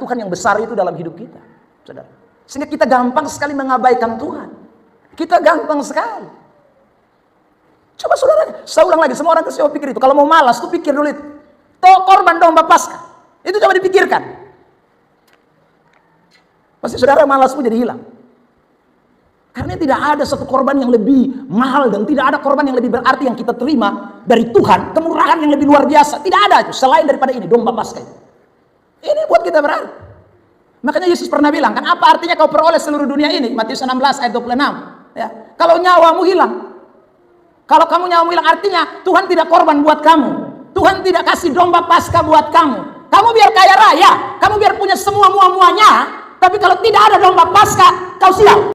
Tuhan yang besar itu dalam hidup kita, saudara. Sehingga kita gampang sekali mengabaikan Tuhan. Kita gampang sekali. Coba saudara, saya ulang lagi, semua orang kasih pikir itu. Kalau mau malas tuh pikir dulu itu. Toh korban domba Paskah. Itu coba dipikirkan. Pasti saudara malas pun jadi hilang. Karena tidak ada satu korban yang lebih mahal dan tidak ada korban yang lebih berarti yang kita terima dari Tuhan, kemurahan yang lebih luar biasa. Tidak ada itu selain daripada ini, domba Paskah itu. Ini buat kita berarti. Makanya Yesus pernah bilang, kan apa artinya kau peroleh seluruh dunia ini? Matius 16 ayat 26. Ya, kalau nyawamu hilang. Kalau kamu nyawamu hilang artinya Tuhan tidak korban buat kamu. Tuhan tidak kasih domba Paskah buat kamu. Kamu biar kaya raya, kamu biar punya semua muanya, tapi kalau tidak ada domba Paskah, kau sial.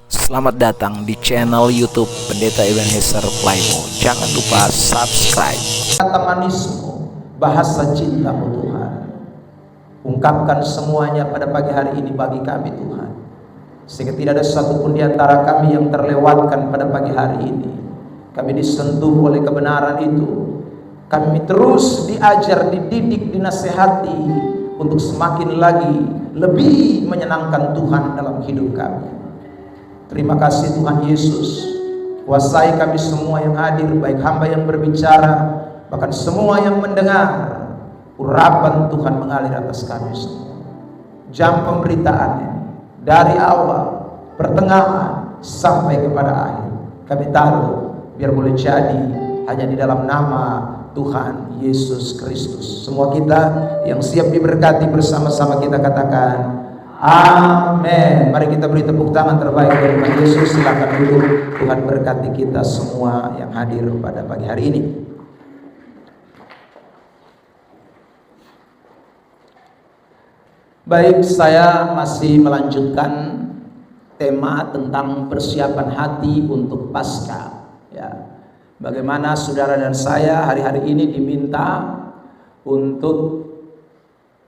Selamat datang di channel YouTube Pendeta Ebenezer Playmo. Jangan lupa subscribe. Kata manismu, bahasa cintamu Tuhan, ungkapkan semuanya pada pagi hari ini bagi kami Tuhan, sehingga tidak ada satupun di antara kami yang terlewatkan pada pagi hari ini. Kami disentuh oleh kebenaran itu. Kami terus diajar, dididik, dinasehati untuk semakin lagi lebih menyenangkan Tuhan dalam hidup kami. Terima kasih Tuhan Yesus. Kuasai kami semua yang hadir, baik hamba yang berbicara, bahkan semua yang mendengar. Urapan Tuhan mengalir atas kami semua. Jam pemberitaannya dari awal, pertengahan sampai kepada akhir, kami taruh biar boleh jadi hanya di dalam nama Tuhan Yesus Kristus. Semua kita yang siap diberkati bersama-sama kita katakan amin. Mari kita beri tepuk tangan terbaik dari Tuhan Yesus. Silakan duduk. Tuhan berkati kita semua yang hadir pada pagi hari ini. Baik, saya masih melanjutkan tema tentang persiapan hati untuk Paskah. Ya, bagaimana saudara dan saya hari-hari ini diminta untuk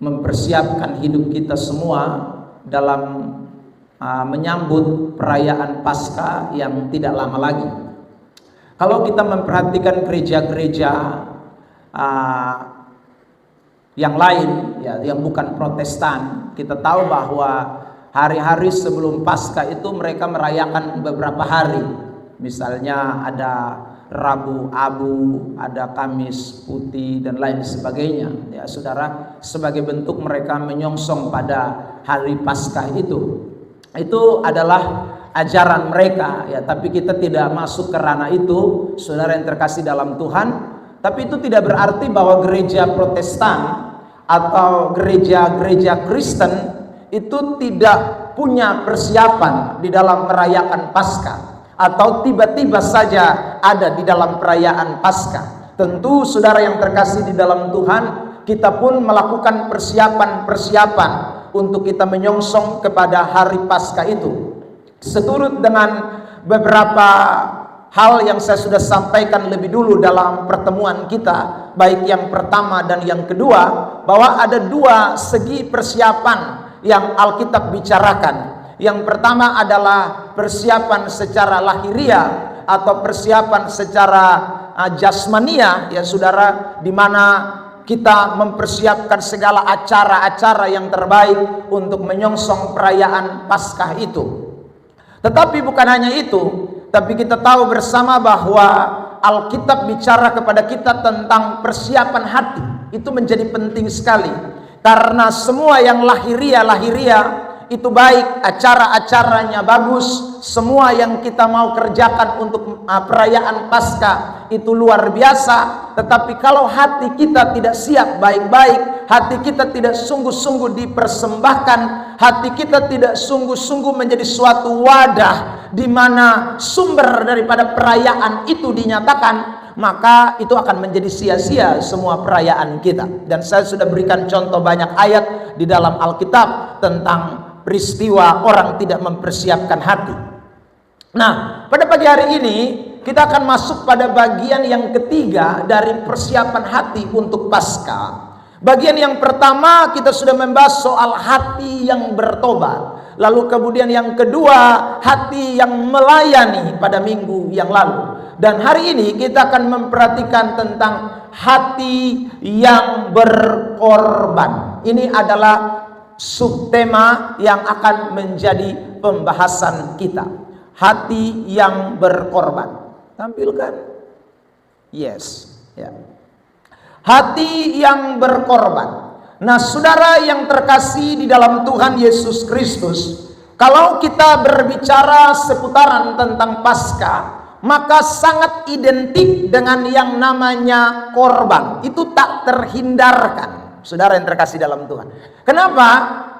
mempersiapkan hidup kita semua dalam menyambut perayaan Paskah yang tidak lama lagi. Kalau kita memperhatikan gereja-gereja yang lain, ya, yang bukan Protestan, kita tahu bahwa hari-hari sebelum Paskah itu mereka merayakan beberapa hari. Misalnya ada Rabu Abu, ada Kamis Putih dan lain sebagainya. Ya, saudara, sebagai bentuk mereka menyongsong pada hari Paskah itu. Itu adalah ajaran mereka, ya. Tapi kita tidak masuk ke ranah itu, saudara yang terkasih dalam Tuhan. Tapi itu tidak berarti bahwa gereja Protestan atau gereja-gereja Kristen itu tidak punya persiapan di dalam merayakan Paskah, atau tiba-tiba saja ada di dalam perayaan Paskah. Tentu saudara yang terkasih di dalam Tuhan, kita pun melakukan persiapan-persiapan untuk kita menyongsong kepada hari Paskah itu. Seturut dengan beberapa hal yang saya sudah sampaikan lebih dulu dalam pertemuan kita, baik yang pertama dan yang kedua, bahwa ada dua segi persiapan yang Alkitab bicarakan. Yang pertama adalah persiapan secara lahiriah atau persiapan secara jasmania, ya saudara, di mana kita mempersiapkan segala acara-acara yang terbaik untuk menyongsong perayaan Paskah itu. Tetapi bukan hanya itu, tapi kita tahu bersama bahwa Alkitab bicara kepada kita tentang persiapan hati. Itu menjadi penting sekali, karena semua yang lahiriah itu baik, acara-acaranya bagus, semua yang kita mau kerjakan untuk perayaan Paskah itu luar biasa. Tetapi kalau hati kita tidak siap baik-baik, hati kita tidak sungguh-sungguh dipersembahkan, hati kita tidak sungguh-sungguh menjadi suatu wadah di mana sumber daripada perayaan itu dinyatakan, maka itu akan menjadi sia-sia semua perayaan kita. Dan saya sudah berikan contoh banyak ayat di dalam Alkitab tentang peristiwa orang tidak mempersiapkan hati. Nah, pada pagi hari ini kita akan masuk pada bagian yang ketiga dari persiapan hati untuk Paskah. Bagian yang pertama kita sudah membahas soal hati yang bertobat. Lalu kemudian yang kedua, hati yang melayani pada minggu yang lalu. Dan hari ini kita akan memperhatikan tentang hati yang berkorban. Ini adalah subtema yang akan menjadi pembahasan kita. Hati yang berkorban. Tampilkan. Yes, ya. Hati yang berkorban. Nah, saudara yang terkasih di dalam Tuhan Yesus Kristus, kalau kita berbicara seputaran tentang Paskah, maka sangat identik dengan yang namanya korban. Itu tak terhindarkan, saudara yang terkasih dalam Tuhan. Kenapa?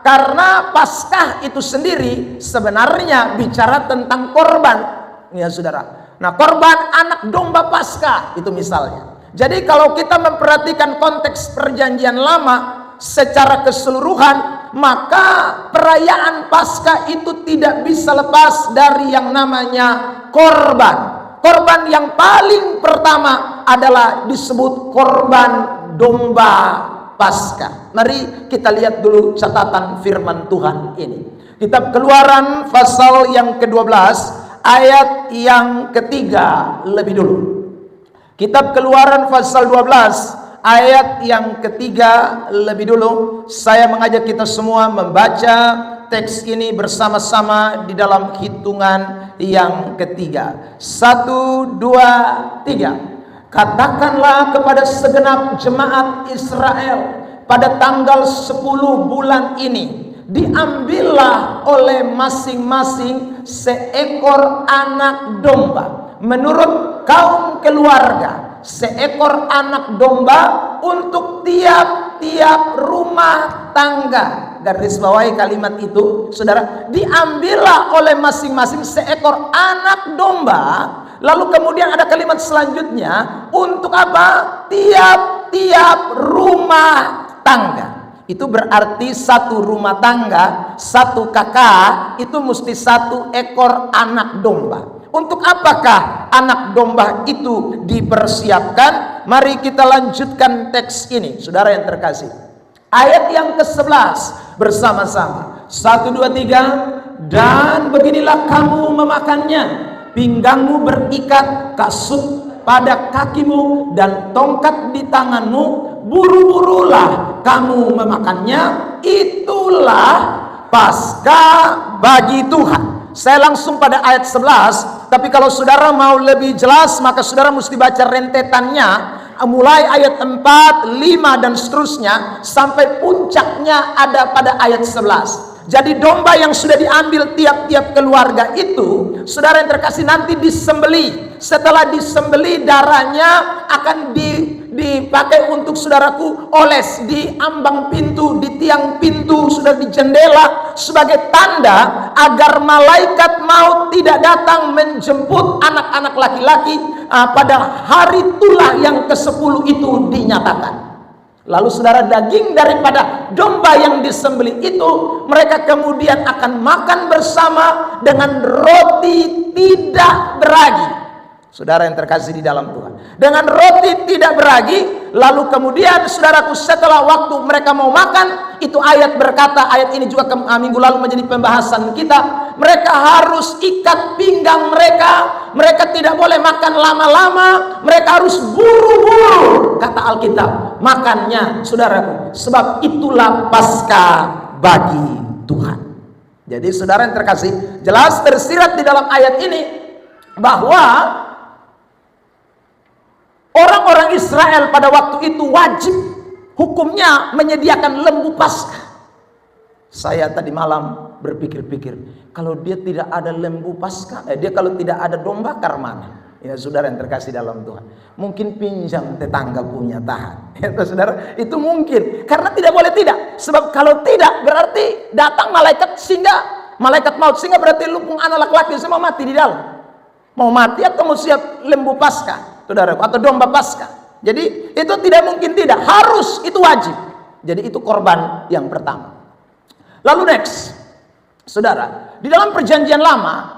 Karena Paskah itu sendiri sebenarnya bicara tentang korban, ya saudara. Nah, korban anak domba Paskah itu misalnya. Jadi kalau kita memperhatikan konteks perjanjian lama secara keseluruhan, maka perayaan Paskah itu tidak bisa lepas dari yang namanya korban. Korban yang paling pertama adalah disebut korban domba Paskah. Mari kita lihat dulu catatan firman Tuhan ini. Kitab Keluaran pasal yang ke-12 ayat yang ketiga lebih dulu. Kitab Keluaran pasal 12 ayat yang ketiga lebih dulu. Saya mengajak kita semua membaca teks ini bersama-sama di dalam hitungan yang ketiga. 1, 2, 3. Katakanlah kepada segenap jemaat Israel, pada tanggal 10 bulan ini diambillah oleh masing-masing seekor anak domba menurut kaum keluarga, seekor anak domba untuk tiap-tiap rumah tangga. Garis bawahi kalimat itu, saudara. Diambillah oleh masing-masing seekor anak domba. Lalu kemudian ada kalimat selanjutnya, untuk apa? Tiap-tiap rumah tangga. Itu berarti satu rumah tangga, satu kakak itu mesti satu ekor anak domba. Untuk apakah anak domba itu dipersiapkan? Mari kita lanjutkan teks ini, saudara yang terkasih. Ayat yang ke-11 bersama-sama. 1, 2, 3. Dan beginilah kamu memakannya. Pinggangmu berikat kasut pada kakimu dan tongkat di tanganmu. Buru-burulah kamu memakannya. Itulah Paskah bagi Tuhan. Saya langsung pada ayat 11, tapi kalau saudara mau lebih jelas, maka saudara mesti baca rentetannya, mulai ayat 4, 5, dan seterusnya, sampai puncaknya ada pada ayat 11. Jadi domba yang sudah diambil tiap-tiap keluarga itu, saudara yang terkasih, nanti disembeli. Setelah disembeli, darahnya akan dipakai untuk saudaraku oles di ambang pintu, di tiang pintu, sudah di jendela, sebagai tanda agar malaikat maut tidak datang menjemput anak-anak laki-laki pada hari tulah yang ke-10 itu dinyatakan. Lalu saudara, daging daripada domba yang disembelih itu mereka kemudian akan makan bersama dengan roti tidak beragi. Saudara yang terkasih di dalam Tuhan, dengan roti tidak beragi. Lalu kemudian saudaraku, setelah waktu mereka mau makan, itu ayat berkata, ayat ini juga minggu lalu menjadi pembahasan kita, mereka harus ikat pinggang mereka. Mereka tidak boleh makan lama-lama, mereka harus buru-buru, kata Alkitab, makannya, saudaraku, sebab itulah Paskah bagi Tuhan. Jadi saudara yang terkasih, jelas tersirat di dalam ayat ini bahwa orang-orang Israel pada waktu itu wajib hukumnya menyediakan lembu Paskah. Saya tadi malam berpikir-pikir, kalau dia tidak ada lembu Paskah, dia kalau tidak ada domba bakar mana? Ya saudara yang terkasih dalam Tuhan, mungkin pinjam tetangga punya tahan. Ya saudara, itu mungkin, karena tidak boleh tidak. Sebab kalau tidak berarti datang malaikat, sehingga malaikat maut, sehingga berarti lupung anak laki-laki semua mati di dalam. Mau mati atau mau siap lembu Paskah, saudara, atau domba Paskah. Jadi itu tidak mungkin tidak, harus, itu wajib. Jadi itu korban yang pertama. Lalu next, saudara, di dalam perjanjian lama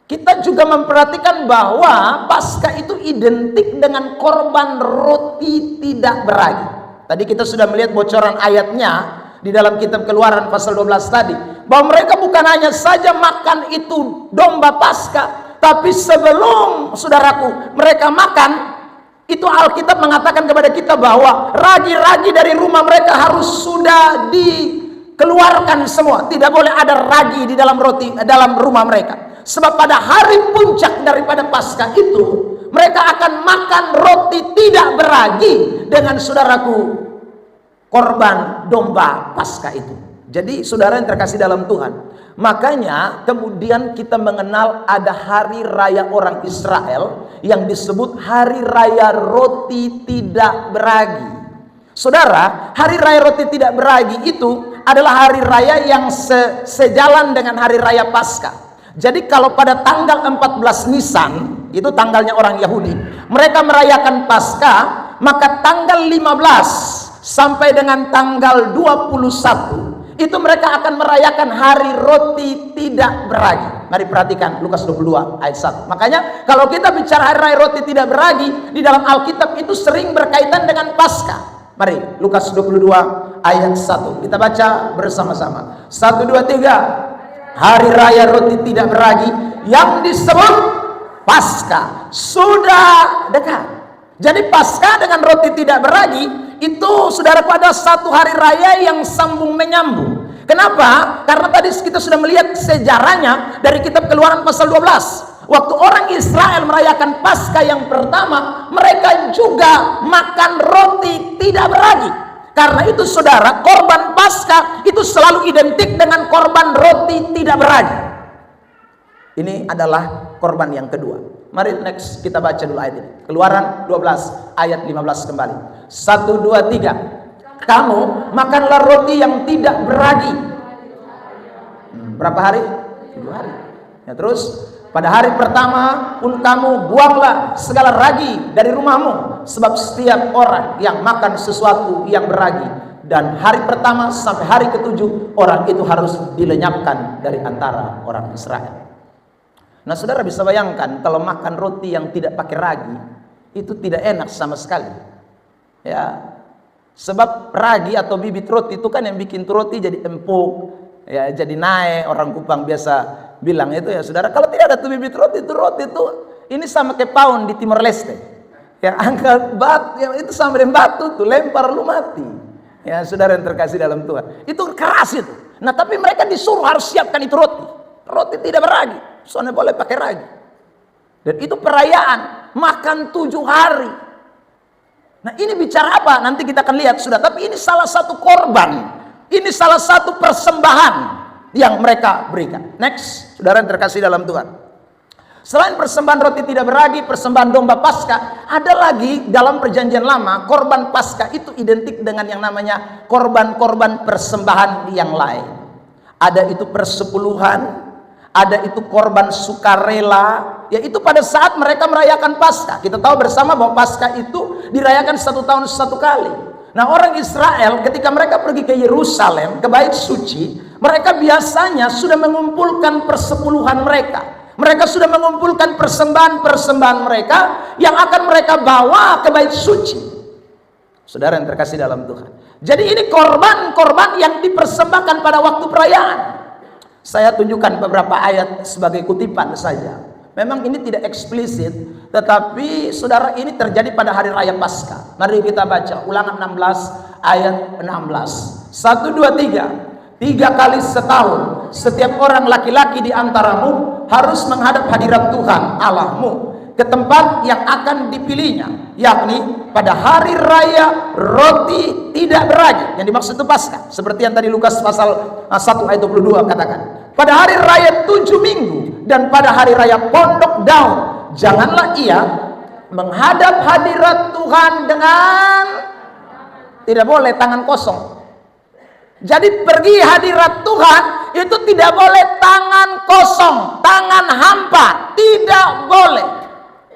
kita juga memperhatikan bahwa Paskah itu identik dengan korban roti tidak beragi. Tadi kita sudah melihat bocoran ayatnya di dalam kitab Keluaran pasal 12 tadi, bahwa mereka bukan hanya saja makan itu domba Paskah, tapi sebelum saudaraku mereka makan, itu Alkitab mengatakan kepada kita bahwa ragi-ragi dari rumah mereka harus sudah keluarkan semua. Tidak boleh ada ragi di dalam roti dalam rumah mereka. Sebab pada hari puncak daripada Paskah itu, mereka akan makan roti tidak beragi dengan saudaraku korban domba Paskah itu. Jadi saudara yang terkasih dalam Tuhan, makanya kemudian kita mengenal ada hari raya orang Israel yang disebut hari raya roti tidak beragi. Saudara, hari raya roti tidak beragi itu adalah hari raya yang sejalan dengan hari raya Paskah. Jadi kalau pada tanggal 14 Nisan, itu tanggalnya orang Yahudi, mereka merayakan Paskah, maka tanggal 15 sampai dengan tanggal 21 itu mereka akan merayakan hari roti tidak beragi. Mari perhatikan Lukas 22 ayat 1. Makanya kalau kita bicara hari raya roti tidak beragi di dalam Alkitab itu sering berkaitan dengan Paskah. Mari Lukas 22 ayat 1 kita baca bersama-sama. 1, 2, 3. Hari raya roti tidak beragi yang disebut Paskah sudah dekat. Jadi Paskah dengan roti tidak beragi itu saudaraku ada satu hari raya yang sambung menyambung. Kenapa? Karena tadi kita sudah melihat sejarahnya dari kitab Keluaran pasal 12. Waktu orang Israel merayakan Paskah yang pertama, mereka juga makan roti tidak beragi. Karena itu saudara, korban Paskah itu selalu identik dengan korban roti tidak beragi. Ini adalah korban yang kedua. Mari next kita baca dulu ayat ini. Keluaran 12 ayat 15 kembali. 1, 2, 3. Kamu makanlah roti yang tidak beragi. Berapa hari? 7 hari. Ya, terus pada hari pertama pun kamu buanglah segala ragi dari rumahmu, sebab setiap orang yang makan sesuatu yang beragi, dan hari pertama sampai hari ke-7 orang itu harus dilenyapkan dari antara orang Israel. Nah saudara bisa bayangkan kalau makan roti yang tidak pakai ragi itu tidak enak sama sekali. Ya, sebab ragi atau bibit roti itu kan yang bikin roti jadi empuk, ya jadi naik. Orang Kupang biasa bilang itu ya saudara. Kalau tidak ada tuh bibit roti itu ini sama kayak paun di Timor Leste. Yang angkat batu, yang itu sama dengan batu tuh lempar lu mati. Ya saudara yang terkasih dalam Tuhan, itu keras itu. Nah tapi mereka disuruh harus siapkan itu roti tidak beragi. Soalnya boleh pakai ragi. Dan itu perayaan makan 7 hari. Nah ini bicara apa? Nanti kita akan lihat sudah. Tapi ini salah satu korban. Ini salah satu persembahan yang mereka berikan. Next, saudara yang terkasih dalam Tuhan. Selain persembahan roti tidak beragi, persembahan domba Paskah, ada lagi dalam perjanjian lama, korban Paskah itu identik dengan yang namanya korban-korban persembahan yang lain. Ada itu persepuluhan, ada itu korban sukarela, yaitu pada saat mereka merayakan Paskah. Kita tahu bersama bahwa Paskah itu dirayakan 1 tahun 1 kali. Nah orang Israel ketika mereka pergi ke Yerusalem, ke bait suci, mereka biasanya sudah mengumpulkan persepuluhan mereka. Mereka sudah mengumpulkan persembahan-persembahan mereka yang akan mereka bawa ke bait suci. Saudara yang terkasih dalam Tuhan. Jadi ini korban-korban yang dipersembahkan pada waktu perayaan. Saya tunjukkan beberapa ayat sebagai kutipan saja. Memang ini tidak eksplisit, tetapi saudara ini terjadi pada hari raya Paskah. Mari kita baca Ulangan 16 ayat 16. 1, 2, 3. 3 kali setahun setiap orang laki-laki di antaramu harus menghadap hadirat Tuhan Allahmu ke tempat yang akan dipilihnya, yakni pada hari raya roti tidak beragi. Yang dimaksud itu Paskah, seperti yang tadi Lukas pasal 1 ayat 22 katakan. Pada hari raya 7 minggu dan pada hari raya pondok daun, janganlah ia menghadap hadirat Tuhan dengan, tidak boleh tangan kosong. Jadi pergi hadirat Tuhan itu tidak boleh tangan kosong, tangan hampa, tidak boleh.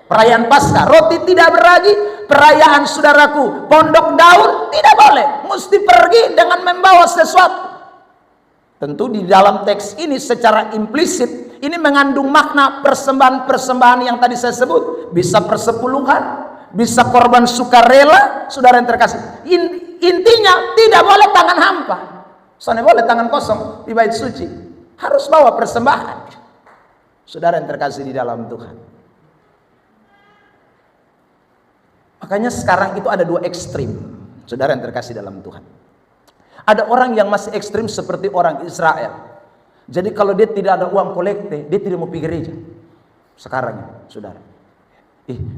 Perayaan Paskah, roti tidak beragi, perayaan saudaraku, pondok daun tidak boleh. Mesti pergi dengan membawa sesuatu. Tentu di dalam teks ini secara implisit ini mengandung makna persembahan-persembahan yang tadi saya sebut. Bisa persepuluhan, bisa korban sukarela, saudara yang terkasih. Intinya tidak boleh tangan hampa. Soalnya boleh tangan kosong di bait suci. Harus bawa persembahan. Saudara yang terkasih di dalam Tuhan. Makanya sekarang itu ada 2 ekstrim, saudara yang terkasih dalam Tuhan. Ada orang yang masih ekstrim seperti orang Israel. Jadi kalau dia tidak ada uang kolekte, dia tidak mau pergi gereja. Sekarang ya, saudara.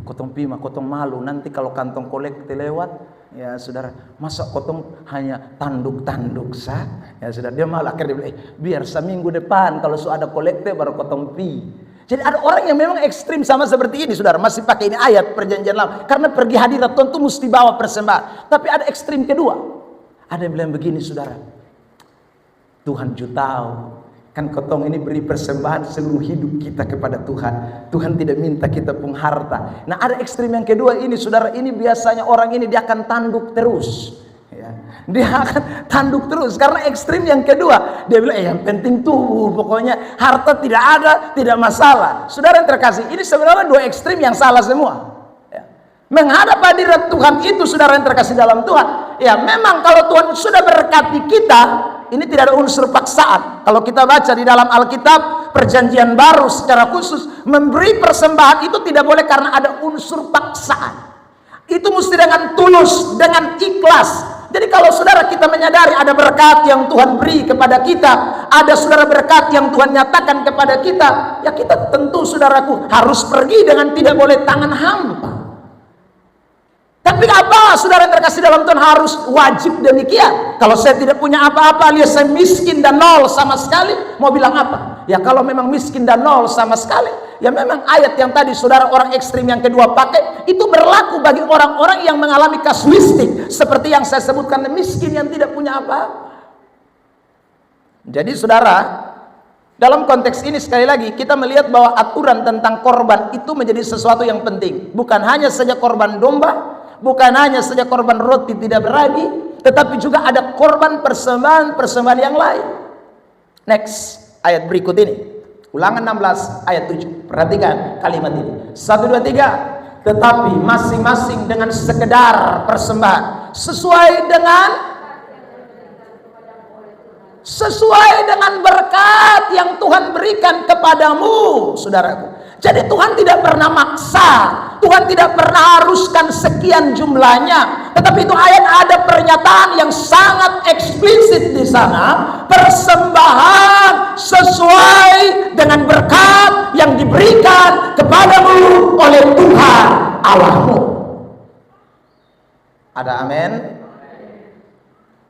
Kotong pima, kotong malu nanti kalau kantong kolekte lewat, ya saudara. Masa kotong hanya tanduk-tanduk sah? Ya saudara, dia malah akhirnya bilang, biar seminggu depan kalau sudah ada kolekte baru kotong pi. Jadi ada orang yang memang ekstrim sama seperti ini, saudara. Masih pakai ini ayat perjanjian lama. Karena pergi hadirat Tuhan itu mesti bawa persembahan. Tapi ada ekstrim kedua. Ada yang bilang begini, saudara. Tuhan tahu. Kan kotong ini beri persembahan seluruh hidup kita kepada Tuhan. Tuhan tidak minta kita pun harta. Nah ada ekstrim yang kedua ini, saudara. Ini biasanya orang ini dia akan tanduk terus. Ya. Dia akan tanduk terus. Karena ekstrim yang kedua. Dia bilang, yang penting tubuh. Pokoknya harta tidak ada, tidak masalah. Saudara yang terkasih, ini sebenarnya dua ekstrim yang salah semua. Menghadap hadirat Tuhan itu, saudara yang terkasih dalam Tuhan, ya memang kalau Tuhan sudah berkati kita, ini tidak ada unsur paksaan. Kalau kita baca di dalam Alkitab perjanjian baru secara khusus, memberi persembahan itu tidak boleh karena ada unsur paksaan. Itu mesti dengan tulus, dengan ikhlas. Jadi kalau saudara kita menyadari ada berkat yang Tuhan beri kepada kita, ada saudara berkat yang Tuhan nyatakan kepada kita, ya kita tentu saudaraku harus pergi dengan tidak boleh tangan hampa. Tapi apa saudara yang terkasih dalam Tuhan, harus wajib demikian? Kalau saya tidak punya apa-apa alias saya miskin dan nol sama sekali, mau bilang apa? Ya kalau memang miskin dan nol sama sekali, ya memang ayat yang tadi saudara orang ekstrim yang kedua pakai itu berlaku bagi orang-orang yang mengalami kasuistik seperti yang saya sebutkan, miskin yang tidak punya apa-apa. Jadi saudara, dalam konteks ini sekali lagi kita melihat bahwa aturan tentang korban itu menjadi sesuatu yang penting. Bukan hanya saja korban domba, bukan hanya saja korban roti tidak beragi, tetapi juga ada korban persembahan yang lain. Next, ayat berikut ini. Ulangan 16 ayat 7. Perhatikan kalimat ini. 1, 2, 3. Tetapi masing-masing dengan sekedar persembahan sesuai dengan berkat yang Tuhan berikan kepadamu, saudaraku. Jadi Tuhan tidak pernah maksa, Tuhan tidak pernah haruskan sekian jumlahnya. Tetapi itu ayat ada pernyataan yang sangat eksplisit di sana. Persembahan sesuai dengan berkat yang diberikan kepadamu oleh Tuhan Allahmu. Ada amin?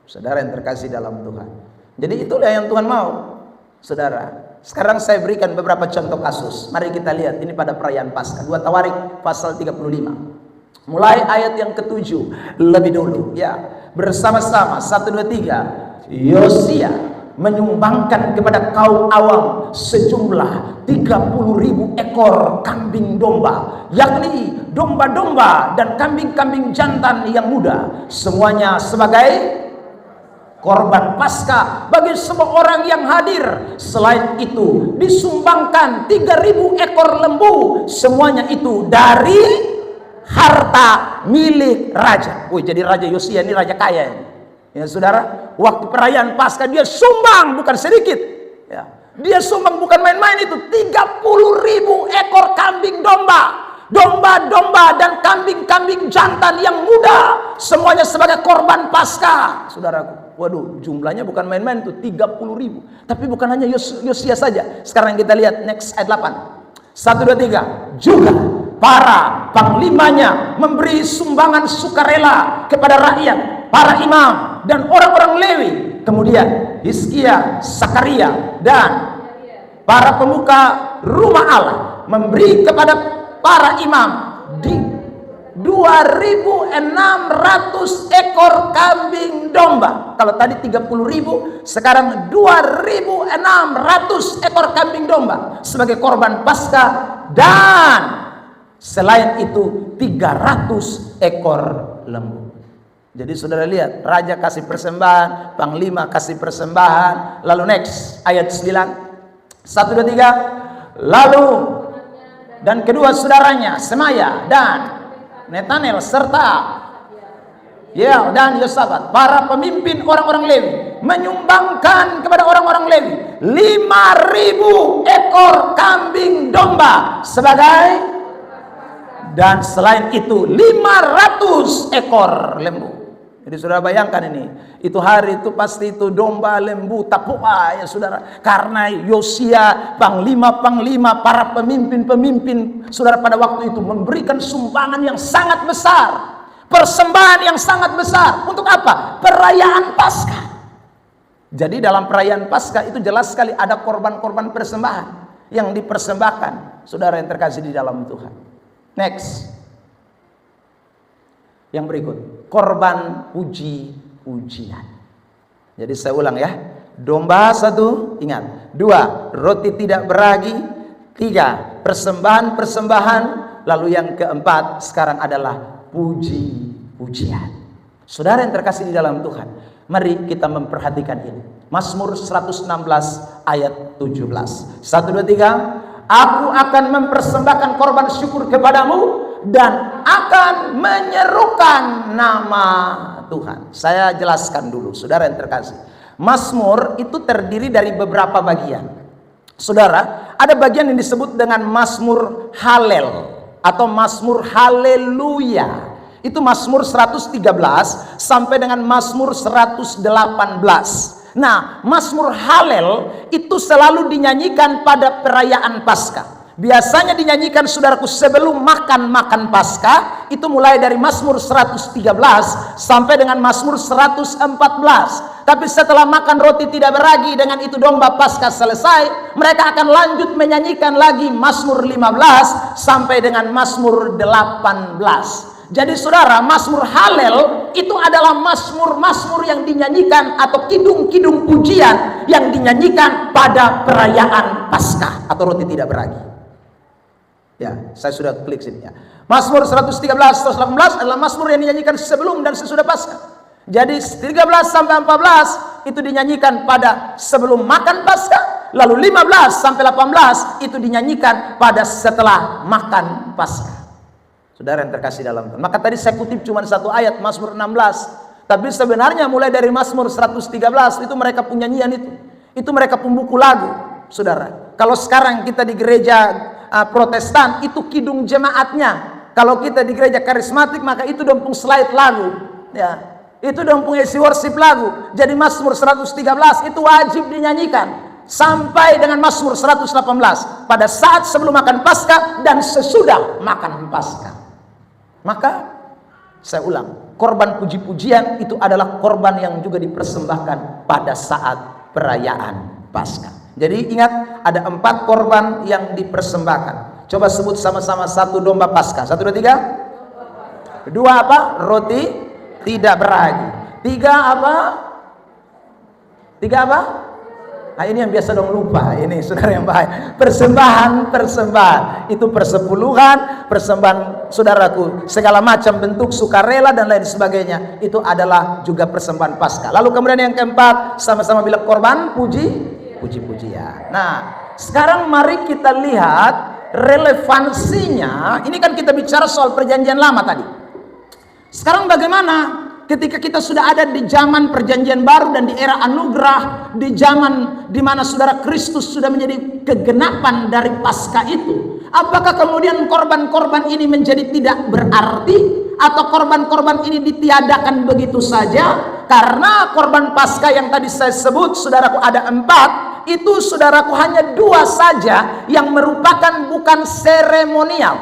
Saudara yang terkasih dalam Tuhan. Jadi itulah yang Tuhan mau, saudara. Sekarang saya berikan beberapa contoh kasus. Mari kita lihat ini pada perayaan Paskah. 2 Tawarik pasal 35. Mulai ayat yang ke-7 lebih dulu ya. Bersama-sama 1, 2, 3. Yosia menyumbangkan kepada kaum awam sejumlah 30.000 ekor kambing domba, yakni domba-domba dan kambing-kambing jantan yang muda, semuanya sebagai korban Paskah bagi semua orang yang hadir. Selain itu disumbangkan 3.000 ekor lembu, semuanya itu dari harta milik raja. Jadi Raja Yosia ini raja kaya ini. Ya saudara, waktu perayaan Paskah dia sumbang bukan sedikit. Ya, dia sumbang bukan main-main itu, 30.000 ekor kambing domba dan kambing-kambing jantan yang muda, semuanya sebagai korban Paskah, saudaraku. Waduh, jumlahnya bukan main-main tuh, 30.000. Tapi bukan hanya Yosia saja. Sekarang kita lihat next ayat 8. 1, 2, 3. Juga para panglimanya memberi sumbangan sukarela kepada rakyat, para imam dan orang-orang Lewi. Kemudian Hizkia, Sakaria dan para pemuka rumah Allah memberi kepada para imam di 2.600 ekor kambing domba. Kalau tadi 30.000, sekarang 2.600 ekor kambing domba sebagai korban Paskah, dan selain itu 300 ekor lembu. Jadi saudara lihat, raja kasih persembahan, panglima kasih persembahan. Lalu next ayat 9. 1, 2, 3. Lalu dan kedua saudaranya Semaya dan Netanel serta dan Yosafat, para pemimpin orang-orang Lewi, menyumbangkan kepada orang-orang Lewi 5.000 ekor kambing domba sebagai, dan selain itu 500 ekor lembu. Jadi saudara bayangkan ini, itu hari itu pasti itu domba, lembu, tapua ya saudara. Karena Yosia, panglima-panglima, para pemimpin-pemimpin saudara pada waktu itu memberikan sumbangan yang sangat besar, persembahan yang sangat besar. Untuk apa? Perayaan Paskah. Jadi dalam perayaan Paskah itu jelas sekali ada korban-korban persembahan yang dipersembahkan, saudara yang terkasih di dalam Tuhan. Next. Yang berikut, korban puji-pujian. Jadi saya ulang ya. Domba 1, ingat. 2, roti tidak beragi. 3, persembahan-persembahan. Lalu yang keempat sekarang adalah puji-pujian. Saudara yang terkasih di dalam Tuhan, mari kita memperhatikan ini. Mazmur 116 ayat 17. 1, 2, 3. Aku akan mempersembahkan korban syukur kepadamu dan akan menyerukan nama Tuhan. Saya jelaskan dulu, saudara yang terkasih. Mazmur itu terdiri dari beberapa bagian. Saudara, ada bagian yang disebut dengan Mazmur Halel atau Mazmur Haleluya. Itu Mazmur 113 sampai dengan Mazmur 118. Nah, Mazmur Halel itu selalu dinyanyikan pada perayaan Paskah. Biasanya dinyanyikan saudaraku sebelum makan Paskah. Itu mulai dari Mazmur 113 sampai dengan Mazmur 114. Tapi setelah makan roti tidak beragi, dengan itu domba Paskah selesai, mereka akan lanjut menyanyikan lagi Mazmur 15 sampai dengan Mazmur 18. Jadi saudara, Mazmur Halel itu adalah Mazmur-Mazmur yang dinyanyikan atau kidung-kidung pujian yang dinyanyikan pada perayaan Paskah atau roti tidak beragi. Ya, saya sudah klik sini ya. Mazmur 113, 118 adalah Mazmur yang dinyanyikan sebelum dan sesudah Paskah. Jadi 13 sampai 14 itu dinyanyikan pada sebelum makan Paskah, lalu 15 sampai 18 itu dinyanyikan pada setelah makan Paskah. Saudara yang terkasih dalam Tuhan. Maka tadi saya kutip cuma satu ayat Mazmur 16, tapi sebenarnya mulai dari Mazmur 113 itu mereka punya nyanyian itu. Itu mereka pembuku lagu, saudara. Kalau sekarang kita di gereja Protestan itu kidung jemaatnya. Kalau kita di gereja karismatik maka itu dompung slide lagu, ya. Itu dompung isi worship lagu. Jadi Mazmur 113 itu wajib dinyanyikan sampai dengan Mazmur 118 pada saat sebelum makan Paskah dan sesudah makan Paskah. Maka saya ulang, korban puji-pujian itu adalah korban yang juga dipersembahkan pada saat perayaan Paskah. Jadi ingat, ada 4 korban yang dipersembahkan. Coba sebut sama-sama satu domba Paskah. 1, 2, 3. 2 apa? Roti tidak beragi. 3 apa? 3 apa? Nah, ini yang biasa dong lupa. Ini saudara yang baik. Persembahan. Itu persepuluhan, persembahan saudaraku, segala macam bentuk sukarela dan lain sebagainya. Itu adalah juga persembahan Paskah. Lalu kemudian yang keempat, sama-sama bilang korban puji-pujian. Nah, sekarang mari kita lihat relevansinya. Ini kan kita bicara soal perjanjian lama tadi. Sekarang bagaimana ketika kita sudah ada di zaman perjanjian baru dan di era anugerah, di zaman di mana saudara Kristus sudah menjadi kegenapan dari Paskah itu? Apakah kemudian korban-korban ini menjadi tidak berarti atau korban-korban ini ditiadakan begitu saja? Karena korban Paskah yang tadi saya sebut, saudaraku, ada 4. Itu saudaraku hanya 2 saja yang merupakan bukan seremonial.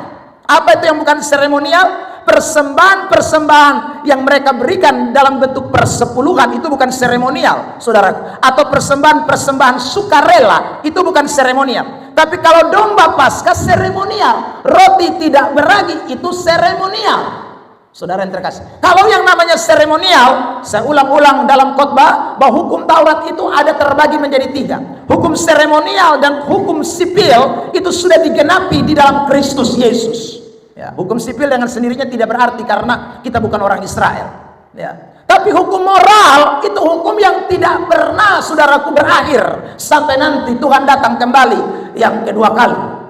Apa itu yang bukan seremonial? Persembahan-persembahan yang mereka berikan dalam bentuk persepuluhan itu bukan seremonial, saudara. Atau persembahan-persembahan sukarela itu bukan seremonial. Tapi kalau domba Paskah seremonial, roti tidak beragi itu seremonial. Saudara yang terkasih, kalau yang namanya seremonial, saya ulang-ulang dalam khotbah bahwa hukum Taurat itu ada terbagi menjadi 3. Hukum seremonial dan hukum sipil itu sudah digenapi di dalam Kristus Yesus. Ya, hukum sipil dengan sendirinya tidak berarti karena kita bukan orang Israel. Ya. Tapi hukum moral itu hukum yang tidak pernah saudaraku berakhir sampai nanti Tuhan datang kembali yang kedua kali.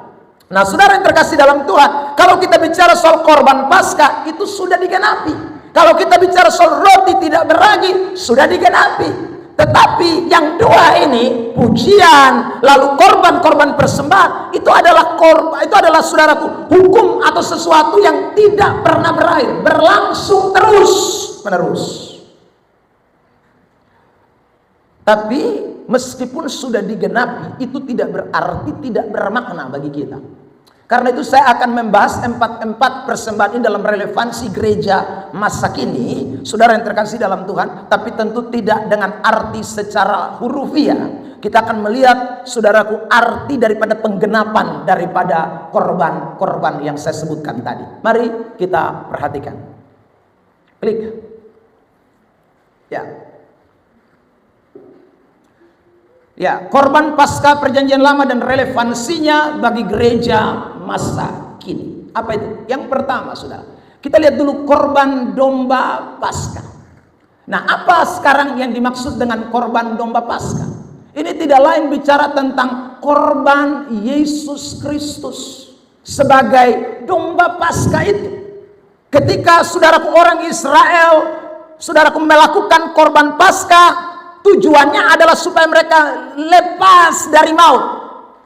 Nah, saudara yang terkasih dalam Tuhan, kalau kita bicara soal korban Paskah itu sudah digenapi. Kalau kita bicara soal roti tidak beragi sudah digenapi. Tetapi yang 2 ini, pujian lalu korban-korban persembahan, itu adalah saudaraku hukum atau sesuatu yang tidak pernah berakhir, berlangsung terus menerus. Tapi meskipun sudah digenapi, itu tidak berarti tidak bermakna bagi kita. Karena itu saya akan membahas empat persembahan ini dalam relevansi gereja masa kini, saudara yang terkasih dalam Tuhan, tapi tentu tidak dengan arti secara hurufiah. Kita akan melihat, saudaraku, arti daripada penggenapan daripada korban-korban yang saya sebutkan tadi. Mari kita perhatikan. Klik. Ya, korban pasca perjanjian lama dan relevansinya bagi gereja masa kini. Apa itu? Yang pertama, saudara, kita lihat dulu korban domba pasca. Nah, apa sekarang yang dimaksud dengan korban domba pasca? Ini tidak lain bicara tentang korban Yesus Kristus sebagai domba pasca itu. Ketika saudaraku orang Israel, saudaraku melakukan korban pasca, tujuannya adalah supaya mereka lepas dari maut,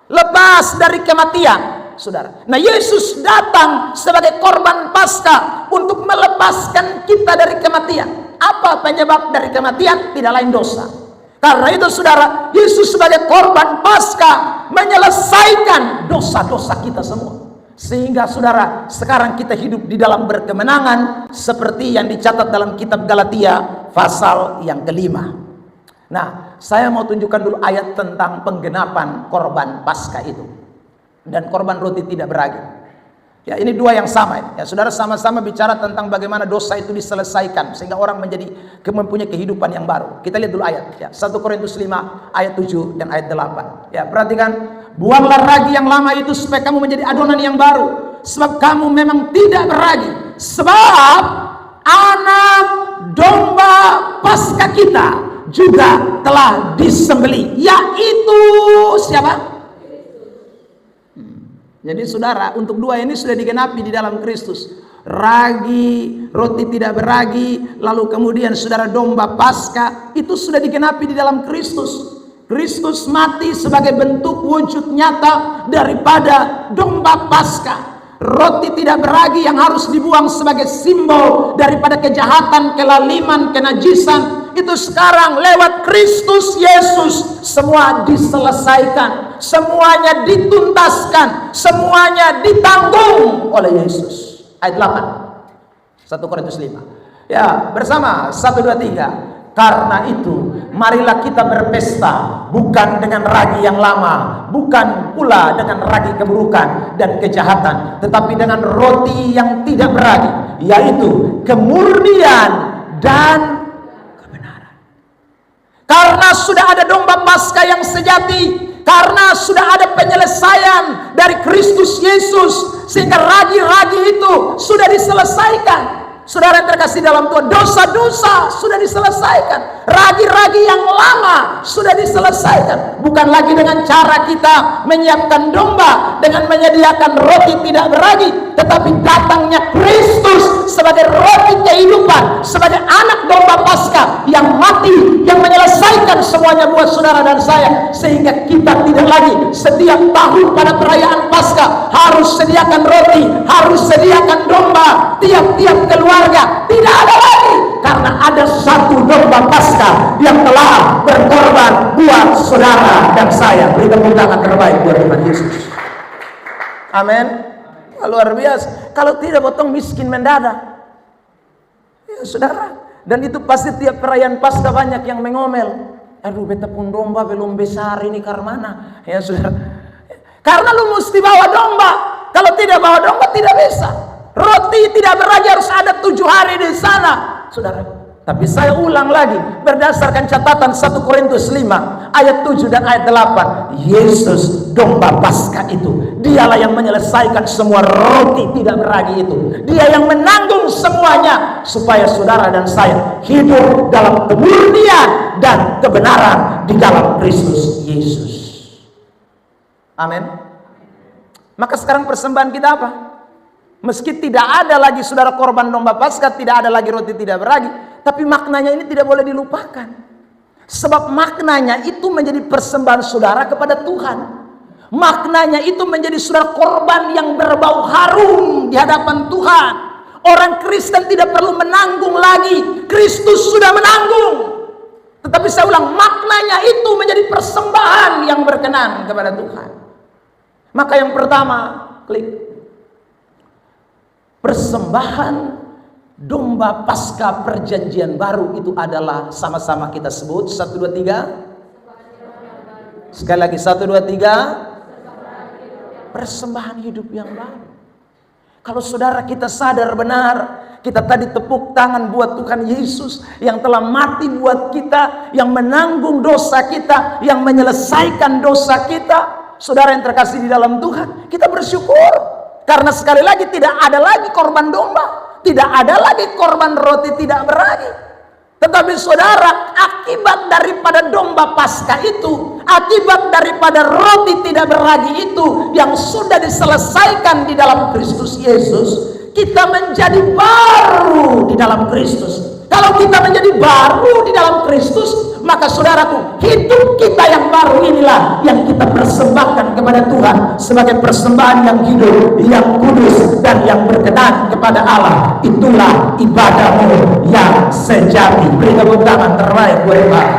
lepas dari kematian, saudara. Nah, Yesus datang sebagai korban pasca untuk melepaskan kita dari kematian. Apa penyebab dari kematian? Tidak lain dosa. Karena itu, saudara, Yesus sebagai korban pasca menyelesaikan dosa-dosa kita semua. Sehingga, saudara, sekarang kita hidup di dalam berkemenangan seperti yang dicatat dalam kitab Galatia pasal yang kelima. Nah, saya mau tunjukkan dulu ayat tentang penggenapan korban pasca itu dan korban roti tidak beragi. Ya, ini dua yang sama. Ya, saudara, sama-sama bicara tentang bagaimana dosa itu diselesaikan sehingga orang mempunyai kehidupan yang baru. Kita lihat dulu ayat. Ya, 1 Korintus 5 ayat 7 dan ayat 8. Ya, perhatikan, buanglah ragi yang lama itu supaya kamu menjadi adonan yang baru, sebab kamu memang tidak beragi. Sebab anak domba pasca kita juga telah disembelih, yaitu siapa? Jadi, saudara, untuk dua ini sudah digenapi di dalam Kristus. Ragi, roti tidak beragi, lalu kemudian, saudara, domba pasca, itu sudah digenapi di dalam Kristus. Kristus mati sebagai bentuk wujud nyata daripada domba pasca. Roti tidak beragi yang harus dibuang sebagai simbol daripada kejahatan, kelaliman, kenajisan, itu sekarang lewat Kristus Yesus semua diselesaikan, semuanya dituntaskan, semuanya ditanggung oleh Yesus. Ayat 8 1 Korintus 5. Ya, bersama 1, 2, 3. Karena itu, marilah kita berpesta bukan dengan ragi yang lama, bukan pula dengan ragi keburukan dan kejahatan, tetapi dengan roti yang tidak beragi, yaitu kemurnian dan kebenaran. Karena sudah ada domba pasca yang sejati, karena sudah ada penyelesaian dari Kristus Yesus, sehingga ragi-ragi itu sudah diselesaikan. Saudara yang terkasih dalam Tuhan, dosa-dosa sudah diselesaikan, ragi-ragi yang lama sudah diselesaikan. Bukan lagi dengan cara kita menyiapkan domba dengan menyediakan roti tidak beragi, tetapi datangnya Kristus sebagai roti kehidupan, sebagai anak domba pasca yang mati, yang menyelesaikan semuanya buat saudara dan saya, sehingga kita tidak lagi setiap tahun pada perayaan Paskah harus sediakan roti, harus sediakan domba tiap-tiap keluarga. Tidak ada lagi, karena ada satu domba pasca yang telah berkorban buat saudara dan saya. Beri tepuk tangan terbaik buat Tuhan Yesus. Amin. Luar biasa. Kalau tidak, potong miskin mendadak, ya saudara. Dan itu pasti tiap perayaan Paskah banyak yang mengomel, aduh, beta pun domba belum besar ini karena, ya saudara. Karena lu mesti bawa domba. Kalau tidak bawa domba tidak bisa. Roti tidak beragi harus ada 7 hari di sana, saudara. Tapi saya ulang lagi, berdasarkan catatan 1 Korintus 5 ayat 7 dan ayat 8, Yesus domba pasca itu, dialah yang menyelesaikan semua roti tidak beragi itu. Dia yang menanggung semuanya supaya saudara dan saya hidup dalam kemurnian dan kebenaran di dalam Kristus Yesus. Amin. Maka sekarang persembahan kita apa? Meski tidak ada lagi, saudara, korban domba Paskah, tidak ada lagi roti tidak beragi, tapi maknanya ini tidak boleh dilupakan. Sebab maknanya itu menjadi persembahan saudara kepada Tuhan. Maknanya itu menjadi saudara korban yang berbau harum di hadapan Tuhan. Orang Kristen tidak perlu menanggung lagi, Kristus sudah menanggung. Tetapi saya ulang, maknanya itu menjadi persembahan yang berkenan kepada Tuhan. Maka yang pertama, klik. Persembahan domba Paskah perjanjian baru itu adalah, sama-sama kita sebut, 1, 2, 3. Sekali lagi, 1, 2, 3. Persembahan hidup yang baru. Kalau saudara kita sadar benar, kita tadi tepuk tangan buat Tuhan Yesus yang telah mati buat kita, yang menanggung dosa kita, yang menyelesaikan dosa kita. Saudara yang terkasih di dalam Tuhan, kita bersyukur. Karena sekali lagi tidak ada lagi korban domba, tidak ada lagi korban roti tidak beragi. Tetapi saudara, akibat daripada domba Paskah itu, akibat daripada roti tidak beragi itu yang sudah diselesaikan di dalam Kristus Yesus, kita menjadi baru di dalam Kristus. Kalau kita menjadi baru di dalam Kristus, maka saudaraku, hidup kita yang baru inilah yang kita persembahkan kepada Tuhan sebagai persembahan yang hidup, yang kudus, dan yang berkenan kepada Allah. Itulah ibadahmu yang sejati. Beri tepuk tangan terbaik buat Tuhan.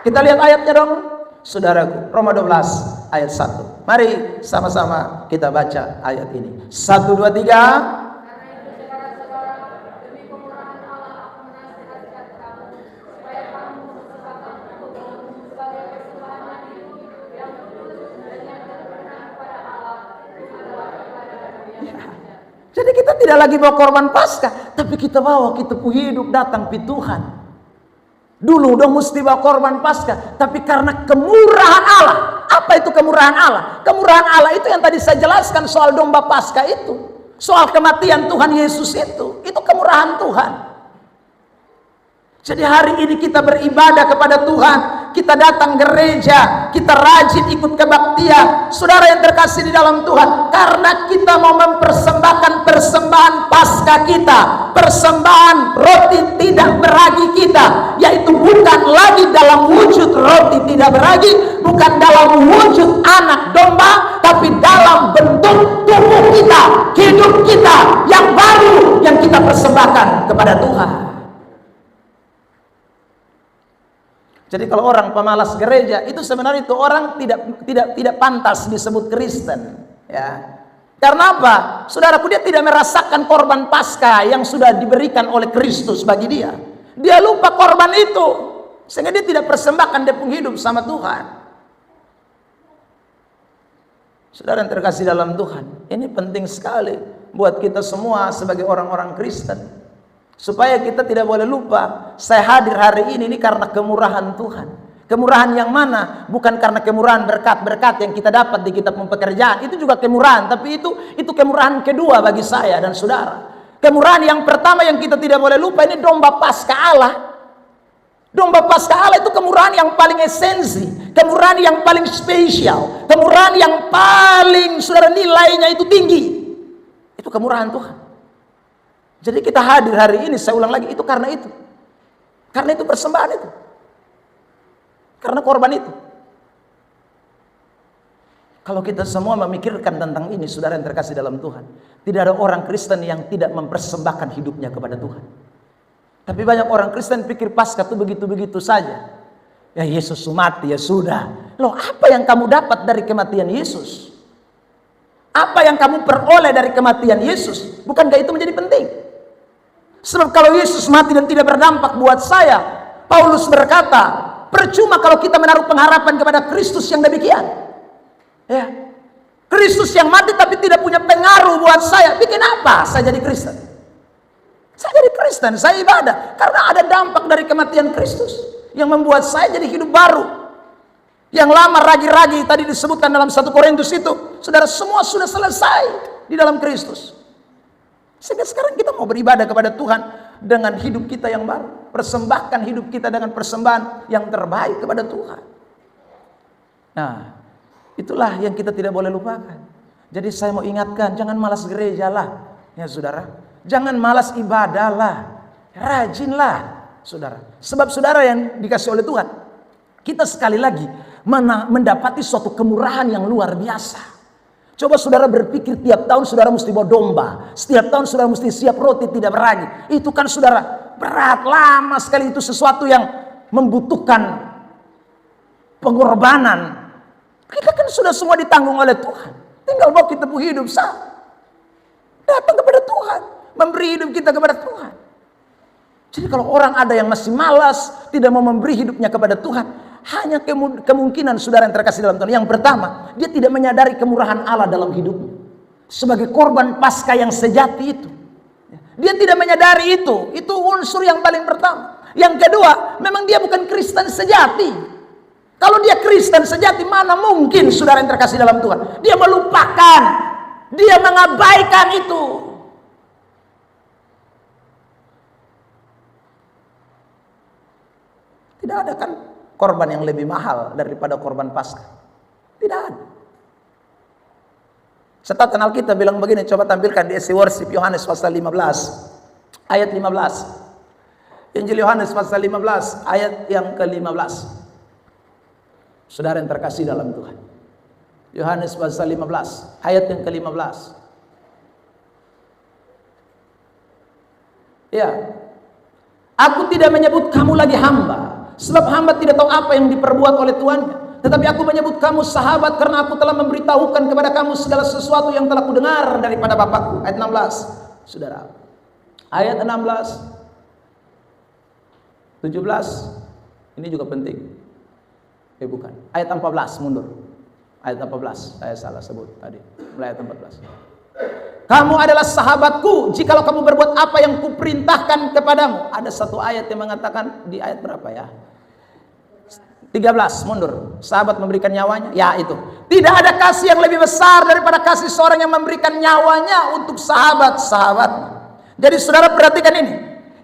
Kita lihat ayatnya dong, saudaraku. Roma 12 ayat 1. Mari sama-sama kita baca ayat ini. 1, 2, 3. Jadi kita tidak lagi bawa korban Paskah, tapi kita bawa, kita hidup datang pi Tuhan. Dulu udah mesti bawa korban Paskah, tapi karena kemurahan Allah. Apa itu kemurahan Allah? Kemurahan Allah itu yang tadi saya jelaskan soal domba Paskah itu, soal kematian Tuhan Yesus itu kemurahan Tuhan. Jadi hari ini kita beribadah kepada Tuhan, kita datang gereja, kita rajin ikut kebaktian, saudara yang terkasih di dalam Tuhan, karena kita mau mempersembahkan persembahan Paskah kita, persembahan roti tidak beragi kita, yaitu bukan lagi dalam wujud roti tidak beragi, bukan dalam wujud anak domba, tapi dalam bentuk tubuh kita, hidup kita yang baru yang kita persembahkan kepada Tuhan. Jadi kalau orang pemalas gereja itu sebenarnya itu orang tidak pantas disebut Kristen, ya. Karena apa? Saudaraku, dia tidak merasakan korban Paskah yang sudah diberikan oleh Kristus bagi dia. Dia lupa korban itu, sehingga dia tidak persembahkan dia pun hidup sama Tuhan. Saudara yang terkasih dalam Tuhan, ini penting sekali buat kita semua sebagai orang-orang Kristen. Supaya kita tidak boleh lupa, saya hadir hari ini karena kemurahan Tuhan. Kemurahan yang mana? Bukan karena kemurahan berkat-berkat yang kita dapat di kitab pekerjaan. Itu juga kemurahan, tapi itu kemurahan kedua bagi saya dan saudara. Kemurahan yang pertama yang kita tidak boleh lupa, ini domba Paskah Allah. Domba Paskah Allah itu kemurahan yang paling esensi, kemurahan yang paling spesial, kemurahan yang paling saudara nilainya itu tinggi. Itu kemurahan Tuhan. Jadi kita hadir hari ini, saya ulang lagi, itu karena itu. Karena itu persembahan itu. Karena korban itu. Kalau kita semua memikirkan tentang ini, saudara yang terkasih dalam Tuhan, tidak ada orang Kristen yang tidak mempersembahkan hidupnya kepada Tuhan. Tapi banyak orang Kristen pikir Paskah itu begitu-begitu saja. Ya Yesus mati, ya sudah. Loh, apa yang kamu dapat dari kematian Yesus? Apa yang kamu peroleh dari kematian Yesus? Bukankah itu menjadi penting? Sebab kalau Yesus mati dan tidak berdampak buat saya, Paulus berkata, percuma kalau kita menaruh pengharapan kepada Kristus yang demikian. Ya, Kristus yang mati tapi tidak punya pengaruh buat saya. Bikin apa saya jadi Kristen? Saya jadi Kristen, saya ibadah karena ada dampak dari kematian Kristus yang membuat saya jadi hidup baru. Yang lama ragi-ragi tadi disebutkan dalam 1 Korintus itu, saudara, semua sudah selesai di dalam Kristus. Sehingga sekarang kita mau beribadah kepada Tuhan dengan hidup kita yang baru. Persembahkan hidup kita dengan persembahan yang terbaik kepada Tuhan. Nah, itulah yang kita tidak boleh lupakan. Jadi saya mau ingatkan, jangan malas gereja lah, ya saudara. Jangan malas ibadah lah, rajinlah, saudara. Sebab saudara yang dikasih oleh Tuhan, kita sekali lagi mendapati suatu kemurahan yang luar biasa. Coba saudara berpikir tiap tahun saudara mesti bawa domba, setiap tahun saudara mesti siap roti tidak beragi. Itu kan saudara berat, lama sekali, itu sesuatu yang membutuhkan pengorbanan. Kita kan sudah semua ditanggung oleh Tuhan. Tinggal mau kita mau hidup sah. Datang kepada Tuhan, memberi hidup kita kepada Tuhan. Jadi kalau orang ada yang masih malas, tidak mau memberi hidupnya kepada Tuhan, hanya kemungkinan saudara yang terkasih dalam Tuhan. Yang pertama, dia tidak menyadari kemurahan Allah dalam hidupnya. Sebagai korban Paskah yang sejati itu. Dia tidak menyadari itu. Itu unsur yang paling pertama. Yang kedua, memang dia bukan Kristen sejati. Kalau dia Kristen sejati, mana mungkin saudara yang terkasih dalam Tuhan. Dia melupakan. Dia mengabaikan itu. Tidak ada kan korban yang lebih mahal daripada korban Paskah. Tidak ada. Catatan Alkitab bilang begini, coba tampilkan di isi worship Yohanes pasal 15 ayat 15. Injil Yohanes pasal 15 ayat yang ke-15. Saudara yang terkasih dalam Tuhan. Yohanes pasal 15 ayat yang ke-15. Ya. Aku tidak menyebut kamu lagi hamba, sebab hamba tidak tahu apa yang diperbuat oleh tuannya. Tetapi aku menyebut kamu sahabat, karena aku telah memberitahukan kepada kamu segala sesuatu yang telah kudengar daripada Bapakku. Ayat 16. Saudara. Ayat 16. 17. Ini juga penting. Bukan. Ayat 14, mundur. Ayat 14, saya salah sebut tadi. Mulai ayat 14. Kamu adalah sahabatku jikalau kamu berbuat apa yang kuperintahkan kepadamu. Ada satu ayat yang mengatakan, di ayat berapa ya? 13, mundur. Sahabat memberikan nyawanya. Ya itu. Tidak ada kasih yang lebih besar daripada kasih seorang yang memberikan nyawanya untuk sahabat-sahabatnya. Jadi saudara perhatikan ini.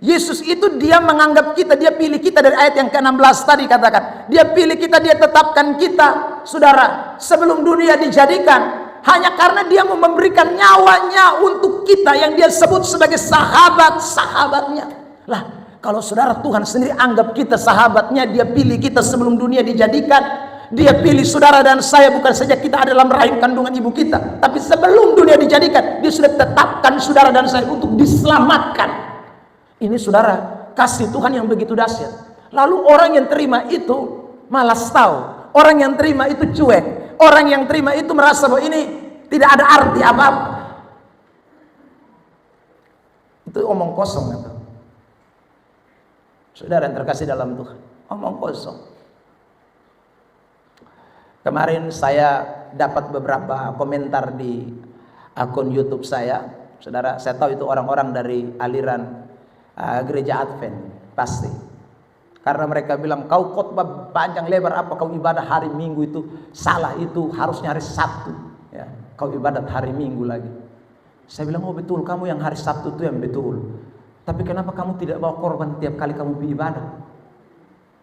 Yesus itu dia menganggap kita, dia pilih kita dari ayat yang ke-16 tadi katakan. Dia pilih kita, dia tetapkan kita, saudara, sebelum dunia dijadikan. Hanya karena dia mau memberikan nyawanya untuk kita yang dia sebut sebagai sahabat-sahabatnya. Lah, kalau saudara Tuhan sendiri anggap kita sahabatnya, dia pilih kita sebelum dunia dijadikan. Dia pilih saudara dan saya, bukan saja kita ada dalam rahim kandungan ibu kita, tapi sebelum dunia dijadikan, dia sudah tetapkan saudara dan saya untuk diselamatkan. Ini saudara, kasih Tuhan yang begitu dahsyat. Lalu orang yang terima itu malas tahu. Orang yang terima itu cuek. Orang yang terima itu merasa bahwa ini tidak ada arti apa-apa. Itu omong kosong. Gitu. Saudara yang terkasih dalam Tuhan, omong kosong. Kemarin saya dapat beberapa komentar di akun YouTube saya. Saudara, saya tahu itu orang-orang dari aliran gereja Advent, pasti. Karena mereka bilang, kau khotbah panjang lebar apa, kau ibadah hari Minggu itu salah, itu harusnya hari Sabtu. Ya, kau ibadat hari Minggu lagi. Saya bilang, oh betul, kamu yang hari Sabtu itu yang betul. Tapi kenapa kamu tidak bawa korban tiap kali kamu beribadah?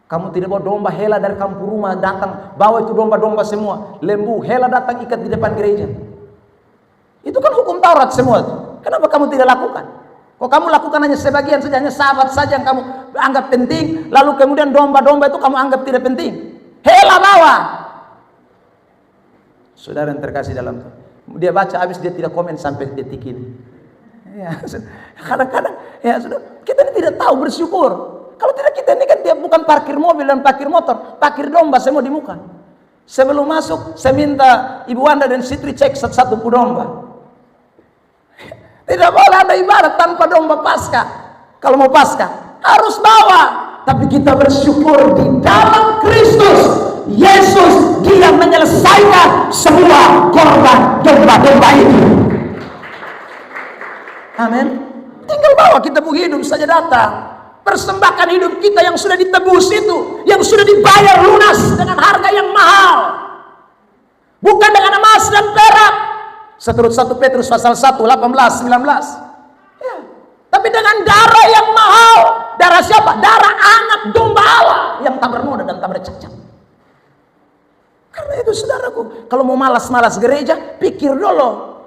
Kamu tidak bawa domba hela dari kampung rumah datang, bawa itu domba-domba semua, lembu hela datang ikat di depan gereja. Itu kan hukum Taurat semua. Kenapa kamu tidak lakukan? Kok kamu lakukan hanya sebagian saja, hanya sahabat saja yang kamu anggap penting, lalu kemudian domba-domba itu kamu anggap tidak penting. Hela bawa. Saudara yang terkasih dalam Tuhan, dia baca habis dia tidak komen sampai detik ini. Ya, kadang-kadang ya sudah, kita ini tidak tahu bersyukur. Kalau tidak, kita ini kan dia bukan parkir mobil dan parkir motor, parkir domba semua di muka. Sebelum masuk, saya minta Ibu Wanda dan Sitri cek satu-satu domba. Tidak boleh ada ibadah tanpa domba Paskah. Kalau mau Paskah harus bawa. Tapi kita bersyukur di dalam Kristus Yesus, dia menyelesaikan semua korban domba-domba itu. Amin. Tinggal bawa, kita mau hidup saja datang. Persembahkan hidup kita yang sudah ditebus itu, yang sudah dibayar lunas dengan harga yang mahal. Bukan dengan emas dan perak. Seturut 1 Petrus pasal 1, 18, 19. Ya. Tapi dengan darah yang mahal. Darah siapa? Darah anak domba Allah yang tak bernoda dan tak bercacat. Karena itu saudaraku, kalau mau malas-malas gereja, pikir dulu.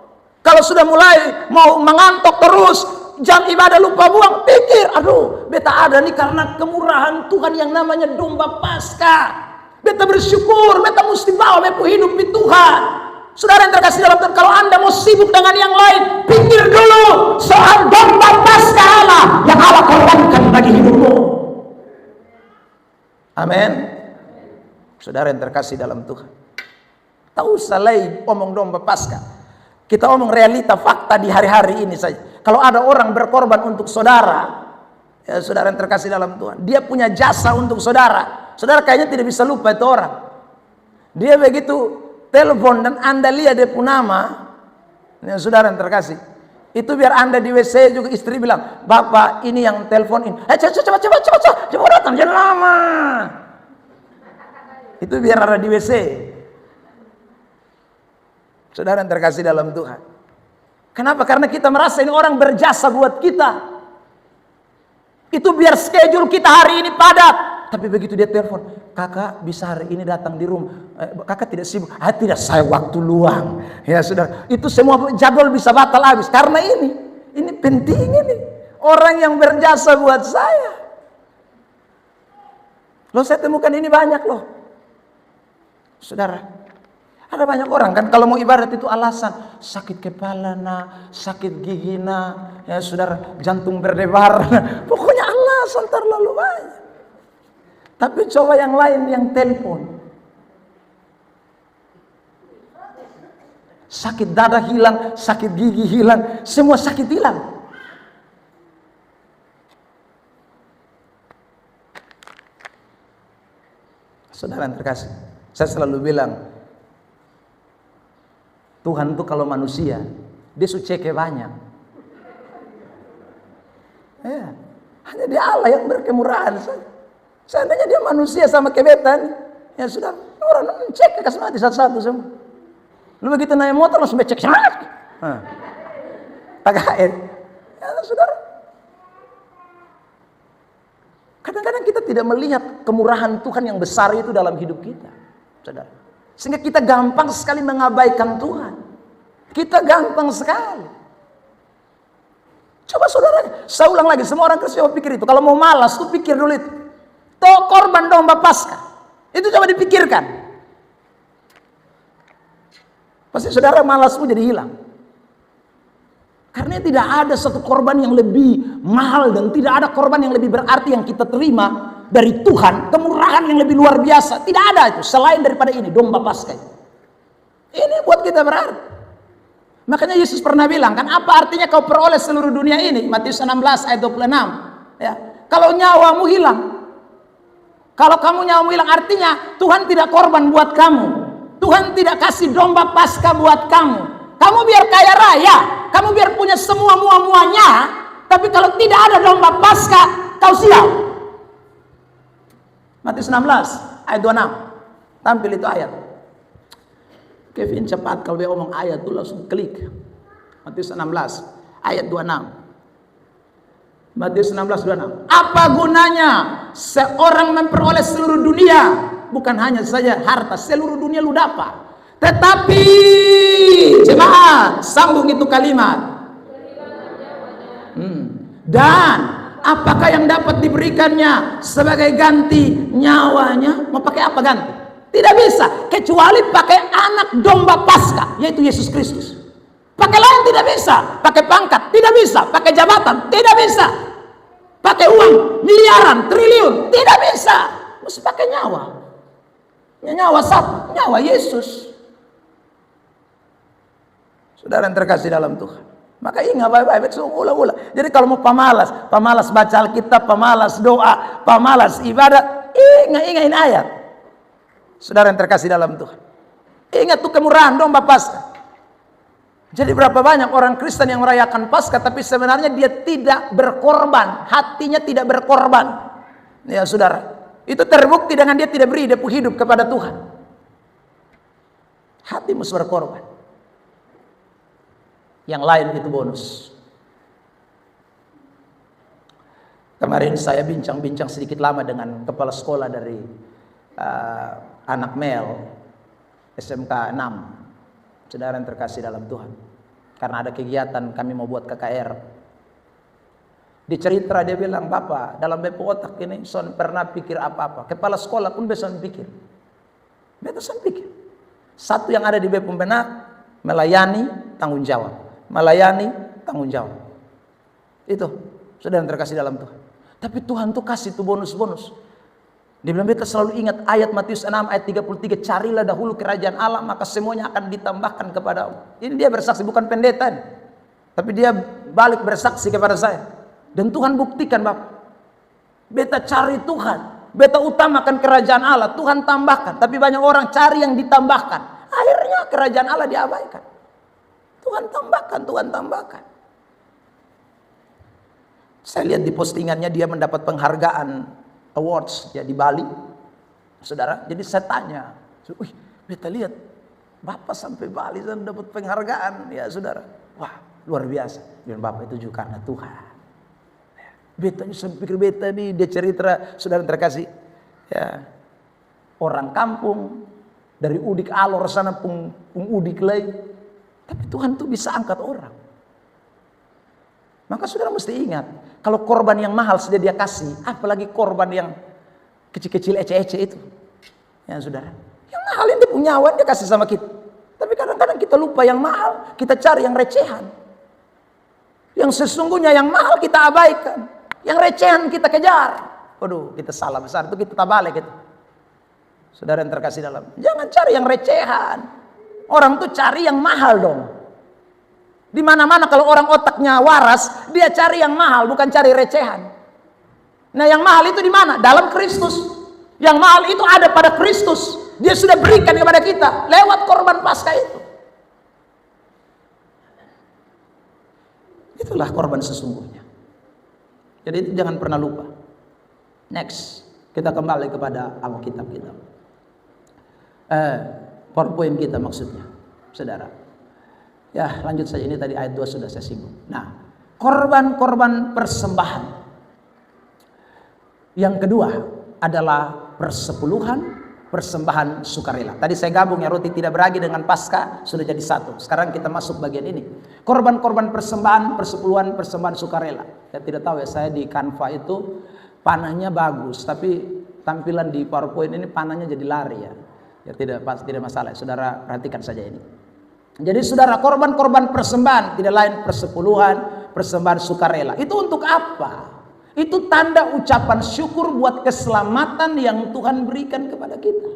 Kalau sudah mulai mau mengantuk terus, jam ibadah lupa buang, pikir, aduh, beta ada nih karena kemurahan Tuhan yang namanya domba Paskah. Beta bersyukur, beta mesti bawa beta hidup di Tuhan. Saudara yang terkasih dalam Tuhan, kalau Anda mau sibuk dengan yang lain, pikir dulu soal domba Paskah Allah yang Allah korbankan bagi hidupmu. Amin. Saudara yang terkasih dalam Tuhan, tak usah lagi omong domba Paskah. Kita omong realita fakta di hari-hari ini saja. Kalau ada orang berkorban untuk saudara, ya saudara yang terkasih dalam Tuhan, dia punya jasa untuk saudara. Saudara kayaknya tidak bisa lupa itu orang. Dia begitu telepon dan Anda lihat dia pun nama, ya saudara yang terkasih, itu biar Anda di WC juga istri bilang, "Bapak ini yang telepon ini." Coba datang, jangan lama. Itu biar ada di WC. Saudara yang terkasih dalam Tuhan. Kenapa? Karena kita merasa ini orang berjasa buat kita. Itu biar schedule kita hari ini padat. Tapi begitu dia telepon, "Kakak bisa hari ini datang di rumah. Kakak tidak sibuk?" "Ah, tidak, saya waktu luang." Ya saudara, itu semua jadwal bisa batal habis. Karena ini penting ini. Orang yang berjasa buat saya. Loh, saya temukan ini banyak loh. Saudara, ada banyak orang kan kalau mau ibadat itu alasan sakit kepala sakit gigi ya saudara, jantung berdebar pokoknya alasan terlalu banyak. Tapi coba yang lain yang telepon, sakit dada hilang, sakit gigi hilang, semua sakit hilang. Saudara yang terkasih, saya selalu bilang, Tuhan tuh kalau manusia, dia suceke banyak. Ya, hanya dia Allah yang berkemurahan saja. Seandainya dia manusia sama kebetan, ya sudah, orang cek kasih mati satu-satu semua. Lu begitu naik motor langsung becek, tagain. Ya saudara. Kadang-kadang kita tidak melihat kemurahan Tuhan yang besar itu dalam hidup kita, saudara. Sehingga kita gampang sekali mengabaikan Tuhan. Kita gampang sekali. Coba saudara, saya ulang lagi, semua orang Kristen pikir itu. Kalau mau malas tuh pikir dulu itu. Toh korban domba Paskah. Itu coba dipikirkan. Pasti saudara malasmu jadi hilang. Karena tidak ada satu korban yang lebih mahal dan tidak ada korban yang lebih berarti yang kita terima dari Tuhan, kemurahan yang lebih luar biasa. Tidak ada itu selain daripada ini, domba Paskah. Ini buat kita berarti. Makanya Yesus pernah bilang kan, apa artinya kau peroleh seluruh dunia ini? Matius 16 ayat 26. Ya, kalau nyawamu hilang, kalau kamu nyawamu hilang, artinya Tuhan tidak korban buat kamu. Tuhan tidak kasih domba Paskah buat kamu. Kamu biar kaya raya, kamu biar punya semua mua-muanya, tapi kalau tidak ada domba Paskah, kau sial. Matius 16 ayat 26. Tampil itu ayat. Kevin cepat kalau dia ngomong ayat tuh langsung klik. Matius 16 ayat 26. Matius 16 26. Apa gunanya seorang memperoleh seluruh dunia, bukan hanya saja harta, seluruh dunia lu dapat. Tetapi jemaat, sambung itu kalimat. Dan apakah yang dapat diberikannya sebagai ganti nyawanya? Mau pakai apa ganti? Tidak bisa, kecuali pakai anak domba Paskah, yaitu Yesus Kristus. Pakai lain tidak bisa, pakai pangkat tidak bisa, pakai jabatan tidak bisa, pakai uang miliaran, triliun tidak bisa. Mesti pakai nyawa. Nyawa siapa? Nyawa Yesus. Saudara yang terkasih dalam Tuhan, maka ingat baik-baik, ulang-ulang. Jadi kalau mau pemalas baca Alkitab, pemalas doa, pemalas ibadat, ingat ini ayat. Saudara yang terkasih dalam Tuhan, ingat tuh kemurahan domba Paskah. Jadi berapa banyak orang Kristen yang merayakan Paskah, tapi sebenarnya dia tidak berkorban, hatinya tidak berkorban. Ya saudara, itu terbukti dengan dia tidak beri hidup kepada Tuhan. Hati mesti berkorban. Yang lain itu bonus. Kemarin saya bincang-bincang sedikit lama dengan kepala sekolah dari anak Mel SMK 6. Saudara yang terkasih dalam Tuhan. Karena ada kegiatan kami mau buat KKR. Di cerita dia bilang, "Bapak, dalam bepo otak ini son pernah pikir apa-apa. Kepala sekolah pun bisa pikir. Betul pikir. Satu yang ada di bepo benak, melayani, tanggung jawab. Melayani, tanggung jawab. Itu saudara yang terkasih dalam Tuhan. Tapi Tuhan tuh kasih tuh bonus-bonus. Dia bilang, beta selalu ingat ayat Matius 6 ayat 33, carilah dahulu kerajaan Allah maka semuanya akan ditambahkan kepadamu. Ini dia bersaksi, bukan pendeta, tapi dia balik bersaksi kepada saya. Dan Tuhan buktikan, Bapak. Beta cari Tuhan, beta utamakan kerajaan Allah, Tuhan tambahkan. Tapi banyak orang cari yang ditambahkan, akhirnya kerajaan Allah diabaikan. Tuhan tambahkan, Tuhan tambahkan. Saya lihat di postingannya dia mendapat penghargaan awards ya di Bali, saudara. Jadi saya tanya, wih, beta lihat Bapak sampai Bali dan dapat penghargaan, ya saudara. Wah, luar biasa. Dan Bapak itu juga karena Tuhan. Beta saya pikir beta nih, dia cerita, saudara terkasih, ya orang kampung dari Udik Alor sana pung Udik lagi, tapi Tuhan tuh bisa angkat orang. Maka saudara mesti ingat, kalau korban yang mahal sudah dia kasih, apalagi korban yang kecil-kecil ece-ece itu. Ya saudara, yang mahal ini punya nyawa dia kasih sama kita. Tapi kadang-kadang kita lupa yang mahal, kita cari yang recehan. Yang sesungguhnya yang mahal kita abaikan, yang recehan kita kejar. Waduh, kita salah besar, itu kita balik itu. Saudara yang terkasih dalam, jangan cari yang recehan. Orang tuh cari yang mahal dong. Di mana-mana kalau orang otaknya waras, dia cari yang mahal, bukan cari recehan. Nah, yang mahal itu di mana? Dalam Kristus. Yang mahal itu ada pada Kristus. Dia sudah berikan kepada kita lewat korban Paskah itu. Itulah korban sesungguhnya. Jadi itu jangan pernah lupa. Next, kita kembali kepada Alkitab kita. PowerPoint kita maksudnya, saudara. Ya, lanjut saja, ini tadi ayat 2 sudah saya singgung. Nah, korban-korban persembahan. Yang kedua adalah persepuluhan, persembahan sukarela. Tadi saya gabung ya, roti tidak beragi dengan Paskah sudah jadi satu. Sekarang kita masuk bagian ini. Korban-korban persembahan, persepuluhan, persembahan sukarela. Saya tidak tahu ya, saya di Canva itu panahnya bagus, tapi tampilan di PowerPoint ini panahnya jadi lari ya. Ya tidak masalah, saudara perhatikan saja ini. Jadi saudara, korban-korban persembahan tidak lain persepuluhan, persembahan sukarela. Itu untuk apa? Itu tanda ucapan syukur buat keselamatan yang Tuhan berikan kepada kita.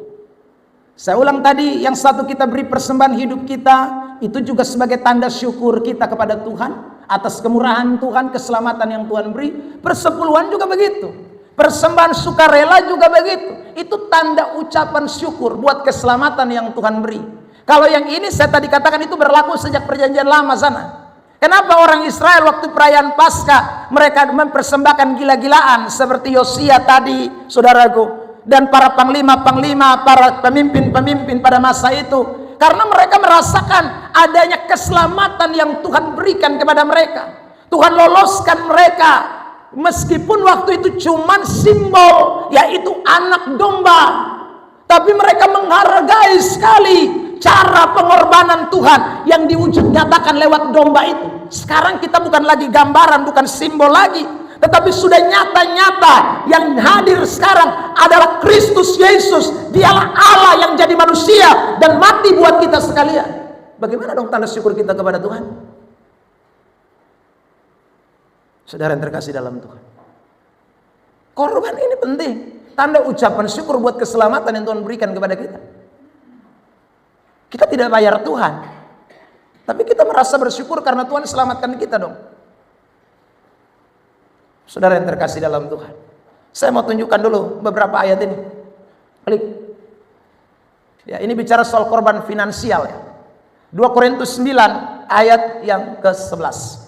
Saya ulang tadi, yang satu kita beri persembahan hidup kita, itu juga sebagai tanda syukur kita kepada Tuhan atas kemurahan Tuhan, keselamatan yang Tuhan beri. Persepuluhan juga begitu. Persembahan sukarela juga begitu. Itu tanda ucapan syukur buat keselamatan yang Tuhan beri. Kalau yang ini saya tadi katakan itu berlaku sejak perjanjian lama sana. Kenapa orang Israel waktu perayaan Paskah mereka mempersembahkan gila-gilaan seperti Yosia tadi, saudaraku, dan para panglima-panglima, para pemimpin-pemimpin pada masa itu? Karena mereka merasakan adanya keselamatan yang Tuhan berikan kepada mereka. Tuhan loloskan mereka, meskipun waktu itu cuman simbol, yaitu anak domba, tapi mereka menghargai sekali cara pengorbanan Tuhan yang diwujud nyatakan lewat domba itu. Sekarang kita bukan lagi gambaran, bukan simbol lagi, tetapi sudah nyata-nyata. Yang hadir sekarang adalah Kristus Yesus. Dialah Allah yang jadi manusia dan mati buat kita sekalian. Bagaimana dong tanda syukur kita kepada Tuhan? Saudara yang terkasih dalam Tuhan, korban ini penting, tanda ucapan syukur buat keselamatan yang Tuhan berikan kepada kita. Kita tidak bayar Tuhan, tapi kita merasa bersyukur karena Tuhan selamatkan kita dong. Saudara yang terkasih dalam Tuhan, saya mau tunjukkan dulu beberapa ayat ini. Klik. Ya, ini bicara soal korban finansial ya. 2 Korintus 9 ayat yang ke-11.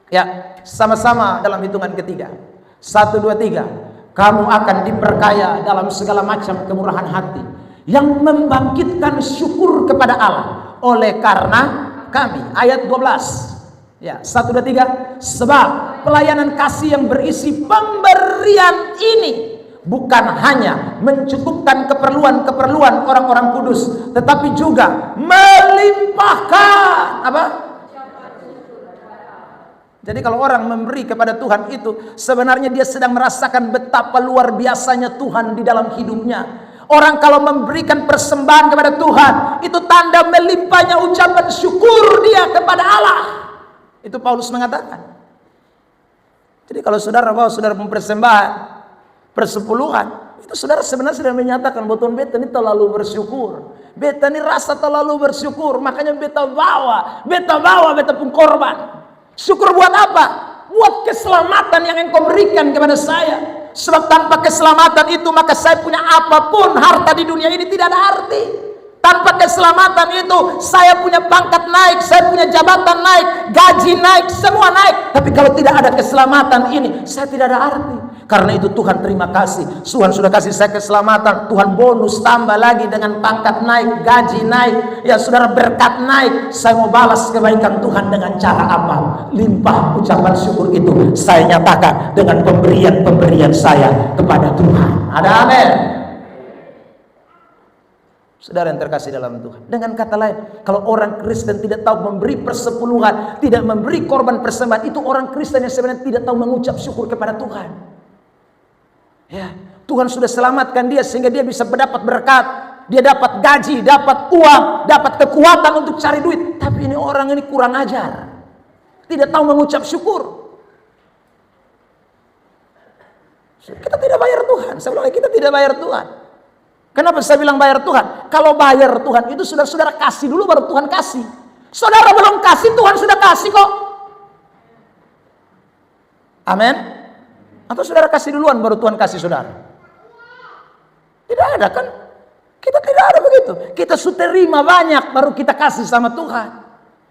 Ya, sama-sama dalam hitungan ketiga. 1, 2, 3. Kamu akan diperkaya dalam segala macam kemurahan hati, yang membangkitkan syukur kepada Allah oleh karena kami. Ayat 12. Ya, 1, 2, 3. Sebab pelayanan kasih yang berisi pemberian ini bukan hanya mencukupkan keperluan-keperluan orang-orang kudus, tetapi juga melimpahkan apa? Jadi kalau orang memberi kepada Tuhan itu sebenarnya dia sedang merasakan betapa luar biasanya Tuhan di dalam hidupnya. Orang kalau memberikan persembahan kepada Tuhan, itu tanda melimpahnya ucapan syukur dia kepada Allah. Itu Paulus mengatakan. Jadi kalau saudara bawa saudara mempersembahkan persepuluhan, Itu saudara sebenarnya sudah menyatakan bahwa beta ini terlalu bersyukur. Beta ini rasa terlalu bersyukur. Makanya beta bawa beta pun korban. Syukur buat apa? Buat keselamatan yang engkau berikan kepada saya. Sebab tanpa keselamatan itu maka saya punya apapun harta di dunia ini tidak ada arti. Tanpa keselamatan itu saya punya pangkat naik, saya punya jabatan naik, gaji naik, semua naik. Tapi kalau tidak ada keselamatan ini, saya tidak ada arti. Karena itu Tuhan terima kasih. Tuhan sudah kasih saya keselamatan. Tuhan bonus tambah lagi dengan pangkat naik, gaji naik. Ya saudara, berkat naik. Saya mau balas kebaikan Tuhan dengan cara apa? Limpah ucapan syukur itu saya nyatakan dengan pemberian-pemberian saya kepada Tuhan. Ada amin. Saudara yang terkasih dalam Tuhan. Dengan kata lain, kalau orang Kristen tidak tahu memberi persepuluhan, tidak memberi korban persembahan, itu orang Kristen yang sebenarnya tidak tahu mengucap syukur kepada Tuhan. Ya, Tuhan sudah selamatkan dia sehingga dia bisa mendapat berkat, dia dapat gaji, dapat uang, dapat kekuatan untuk cari duit. Tapi ini orang ini kurang ajar, tidak tahu mengucap syukur. Kita tidak bayar Tuhan. Saya bilang kita tidak bayar Tuhan. Kenapa saya bilang bayar Tuhan? Kalau bayar Tuhan itu saudara kasih dulu baru Tuhan kasih. Saudara belum kasih, Tuhan sudah kasih kok. Amin. Atau saudara kasih duluan baru Tuhan kasih saudara? Tidak ada kan? Kita tidak ada begitu. Kita sudah terima banyak baru kita kasih sama Tuhan.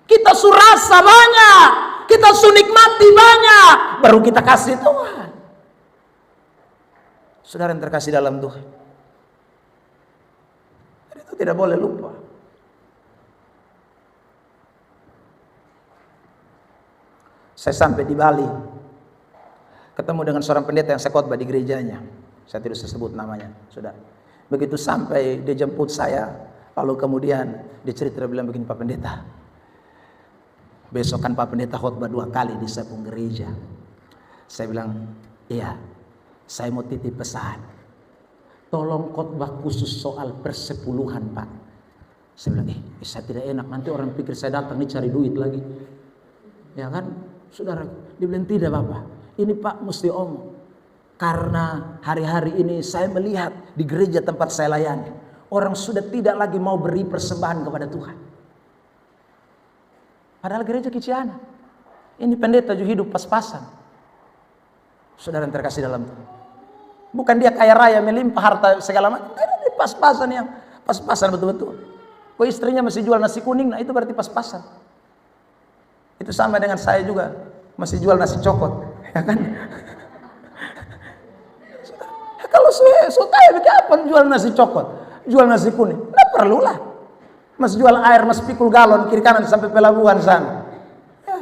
Kita surasa banyak, kita sunikmati banyak baru kita kasih Tuhan. Saudara yang terkasih dalam Tuhan, itu tidak boleh lupa. Saya sampai di Bali, ketemu dengan seorang pendeta yang saya khotbah di gerejanya. Saya tidak sebut namanya, saudara. Begitu sampai dia jemput saya, lalu kemudian dia cerita, dia bilang begini, Pak Pendeta, besok kan Pak Pendeta khotbah 2 kali di sebuah gereja. Saya bilang, iya, saya mau titip pesan. Tolong khotbah khusus soal persepuluhan, Pak. Saya bilang, saya tidak enak, nanti orang pikir saya datang nih cari duit lagi. Ya kan, saudara. Dia bilang, tidak Bapak, ini Pak mesti omong. Karena hari-hari ini saya melihat di gereja tempat saya layani, orang sudah tidak lagi mau beri persembahan kepada Tuhan. Padahal gereja Kiciana, ini pendeta juga hidup pas-pasan. Saudara yang terkasih dalam Tuhan, bukan dia kaya raya melimpah harta segala macam, ini pas-pasan, yang pas-pasan betul-betul. Kok istrinya masih jual nasi kuning, nah itu berarti pas-pasan. Itu sama dengan saya juga masih jual nasi cokot, ya kan? Kalau saya kaya bikin apa jual nasi cokot, jual nasi kuning, nggak perlulah. Mas jual air, mas pikul galon kiri kanan sampai pelabuhan sana. Ya.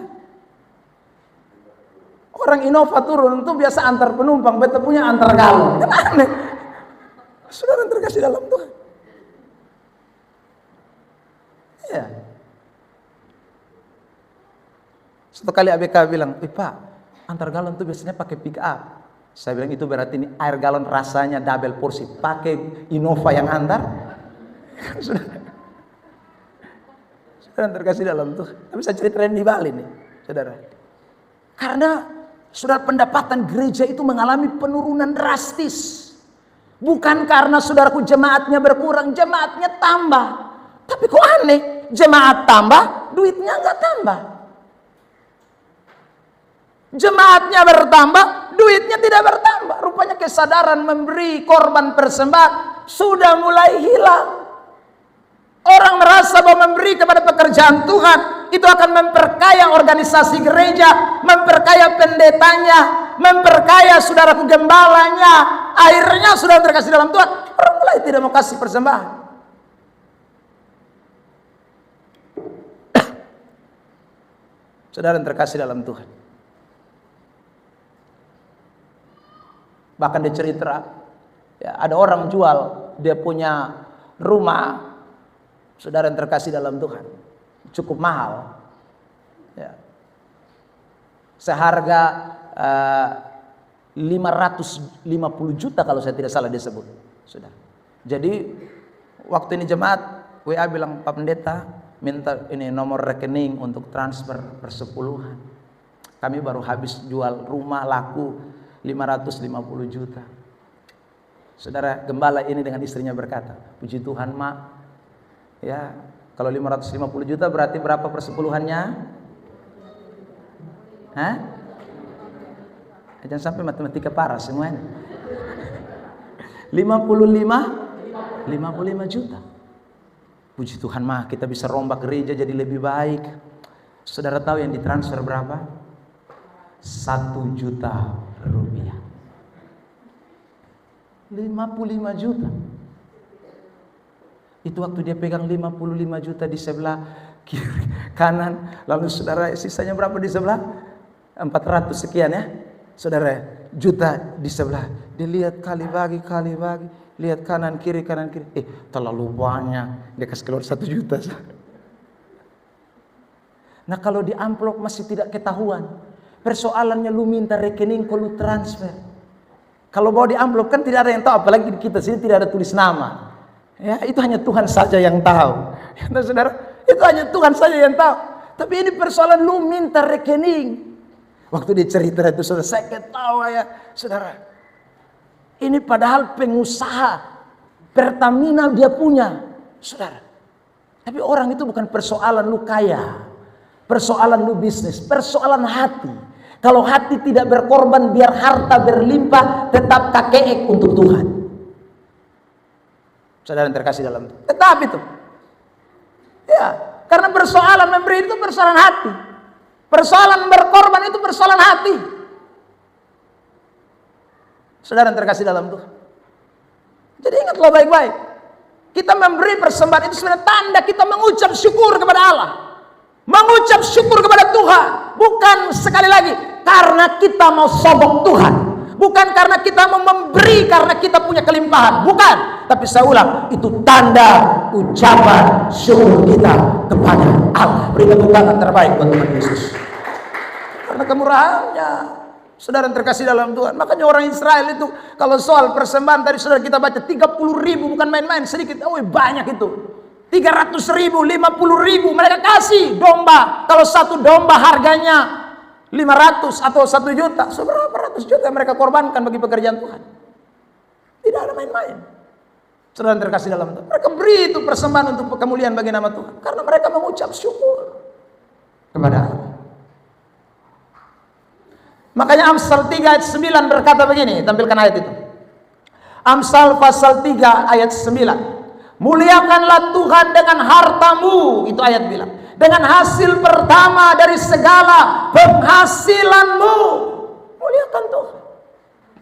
Orang Innova turun itu biasa antar penumpang, beta punya antar galon. Kan aneh. Saudara terkasih dalam Tuhan. Ya. Satu kali ABK bilang, Pak, antar galon itu biasanya pakai pick up. Saya bilang, itu berarti ini air galon rasanya double porsi, pakai Innova yang antar. Saudara terkasih dalam Tuhan. Tapi saya ceritain di Bali nih, saudara. Karena saudara, pendapatan gereja itu mengalami penurunan drastis. Bukan karena saudaraku jemaatnya berkurang, jemaatnya tambah. Tapi kok aneh, jemaat tambah, duitnya nggak tambah. Jemaatnya bertambah, duitnya tidak bertambah. Rupanya kesadaran memberi korban persembahan sudah mulai hilang. Orang merasa bahwa memberi kepada pekerjaan Tuhan itu akan memperkaya organisasi gereja, memperkaya pendetanya, memperkaya saudaraku gembalanya. Akhirnya saudara terkasih dalam Tuhan, orang mulai tidak mau kasih persembahan. Saudara terkasih dalam Tuhan, bahkan dia cerita, ya, ada orang jual, dia punya rumah, saudara yang terkasih dalam Tuhan, cukup mahal, ya, seharga 550 juta kalau saya tidak salah disebut, saudara. Jadi waktu ini jemaat WA bilang, Pak Pendeta minta ini nomor rekening untuk transfer persepuluhan. Kami baru habis jual rumah laku 550 juta. Saudara gembala ini dengan istrinya berkata, puji Tuhan mak, ya kalau 550 juta berarti berapa persepuluhannya? Hah? Jangan sampai matematika parah semuanya. 55 juta. Puji Tuhan mah kita bisa rombak gereja jadi lebih baik. Saudara tahu yang ditransfer berapa? 1 juta rupiah. 55 juta. Itu waktu dia pegang 55 juta di sebelah kiri kanan. Lalu saudara sisanya berapa di sebelah? 400 sekian ya. Saudara, juta di sebelah. Dilihat kali bagi. Lihat kanan kiri. Terlalu banyak. Dia kasih keluar 1 juta. Nah kalau di amplop masih tidak ketahuan. Persoalannya lu minta rekening, lu transfer. Kalau bawa di amplop kan tidak ada yang tahu. Apalagi di kita sini tidak ada tulis nama. Ya, itu hanya Tuhan saja yang tahu. Nah, saudara, itu hanya Tuhan saja yang tahu. Tapi ini persoalan lu minta rekening. Waktu dia cerita itu, saudara, saya ketawa ya, saudara. Ini padahal pengusaha Pertamina dia punya, saudara. Tapi orang itu bukan persoalan lu kaya, persoalan lu bisnis, persoalan hati. Kalau hati tidak berkorban biar harta berlimpah, tetap kakek untuk Tuhan. Saudara yang terkasih dalam Tuhan, tetap itu. Ya, karena persoalan memberi itu persoalan hati. Persoalan berkorban itu persoalan hati. Saudara yang terkasih dalam Tuhan. Jadi ingatlah baik-baik. Kita memberi persembahan itu sebenarnya tanda kita mengucap syukur kepada Allah. Mengucap syukur kepada Tuhan. Bukan sekali lagi karena kita mau sogok Tuhan. Bukan karena kita mau memberi karena kita punya kelimpahan. Bukan. Tapi saya ulang, itu tanda ucapan syukur kita kepada Allah. Beri tepuk tangan terbaik buat Tuhan Yesus. Karena kemurahannya, saudara yang terkasih dalam Tuhan. Makanya orang Israel itu, kalau soal persembahan tadi saudara kita baca 30.000, bukan main-main, sedikit. Oh banyak itu. 300.000, 50.000 mereka kasih domba. Kalau satu domba harganya 500 atau 1 juta, seberapa ratus juta mereka korbankan bagi pekerjaan Tuhan. Tidak ada main-main. Saudara yang terkasih dalam Tuhan, mereka beri itu persembahan untuk kemuliaan bagi nama Tuhan, karena mereka mengucap syukur kepada Allah. Makanya Amsal 3 ayat 9 berkata begini, tampilkan ayat itu. Amsal pasal 3 ayat 9. Muliakanlah Tuhan dengan hartamu, itu ayat bilang, dengan hasil pertama dari segala penghasilanmu. Muliakan Tuhan.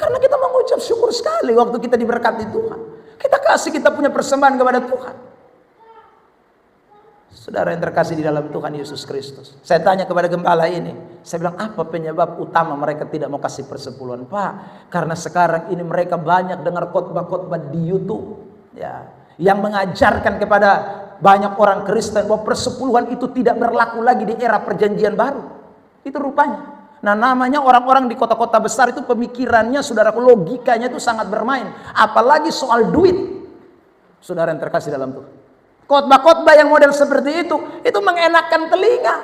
Karena kita mengucap syukur sekali waktu kita diberkati Tuhan. Kita kasih, kita punya persembahan kepada Tuhan. Saudara yang terkasih di dalam Tuhan Yesus Kristus, saya tanya kepada gembala ini, saya bilang, apa penyebab utama mereka tidak mau kasih persepuluhan? Pak, karena sekarang ini mereka banyak dengar khotbah-khotbah di YouTube, ya, yang mengajarkan kepada banyak orang Kristen bahwa persepuluhan itu tidak berlaku lagi di era perjanjian baru. Itu rupanya. Nah, namanya orang-orang di kota-kota besar itu pemikirannya, saudaraku, logikanya itu sangat bermain. Apalagi soal duit. Saudara yang terkasih dalam Tuhan, khotbah-khotbah yang model seperti itu mengenakan telinga.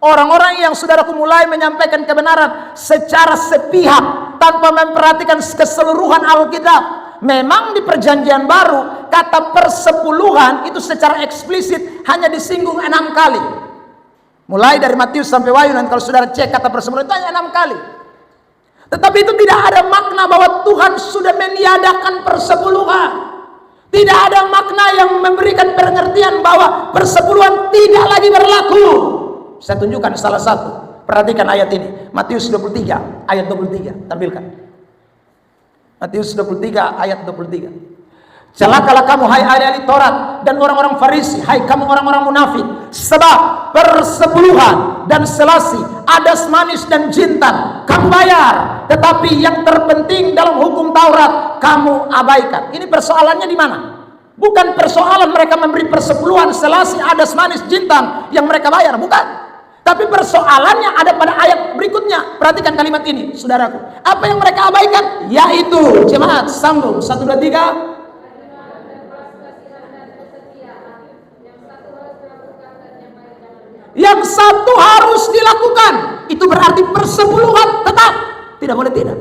Orang-orang yang saudaraku mulai menyampaikan kebenaran secara sepihak tanpa memperhatikan keseluruhan Alkitab. Memang di perjanjian baru kata persepuluhan itu secara eksplisit hanya disinggung 6 kali. Mulai dari Matius sampai Wahyu, dan kalau saudara cek kata persepuluhan itu hanya 6 kali. Tetapi itu tidak ada makna bahwa Tuhan sudah meniadakan persepuluhan. Tidak ada makna yang memberikan pengertian bahwa persepuluhan tidak lagi berlaku. Saya tunjukkan salah satu. Perhatikan ayat ini. Matius 23 ayat 23. Tampilkan. Matius 23 ayat 23. Celakalah kamu hai ahli Taurat dan orang-orang Farisi, hai kamu orang-orang munafik, sebab persepuluhan dan selasi, adas manis dan jintan kamu bayar, tetapi yang terpenting dalam hukum Taurat kamu abaikan. Ini persoalannya di mana? Bukan persoalan mereka memberi persepuluhan, selasi, adas manis, jintan yang mereka bayar, bukan. Tapi persoalannya ada pada ayat berikutnya. Perhatikan kalimat ini, saudaraku. Apa yang mereka abaikan? Yaitu, jemaat, sambung 1, 2, 3. Yang satu harus dilakukan. Itu berarti persepuluhan tetap. Tidak boleh tidak.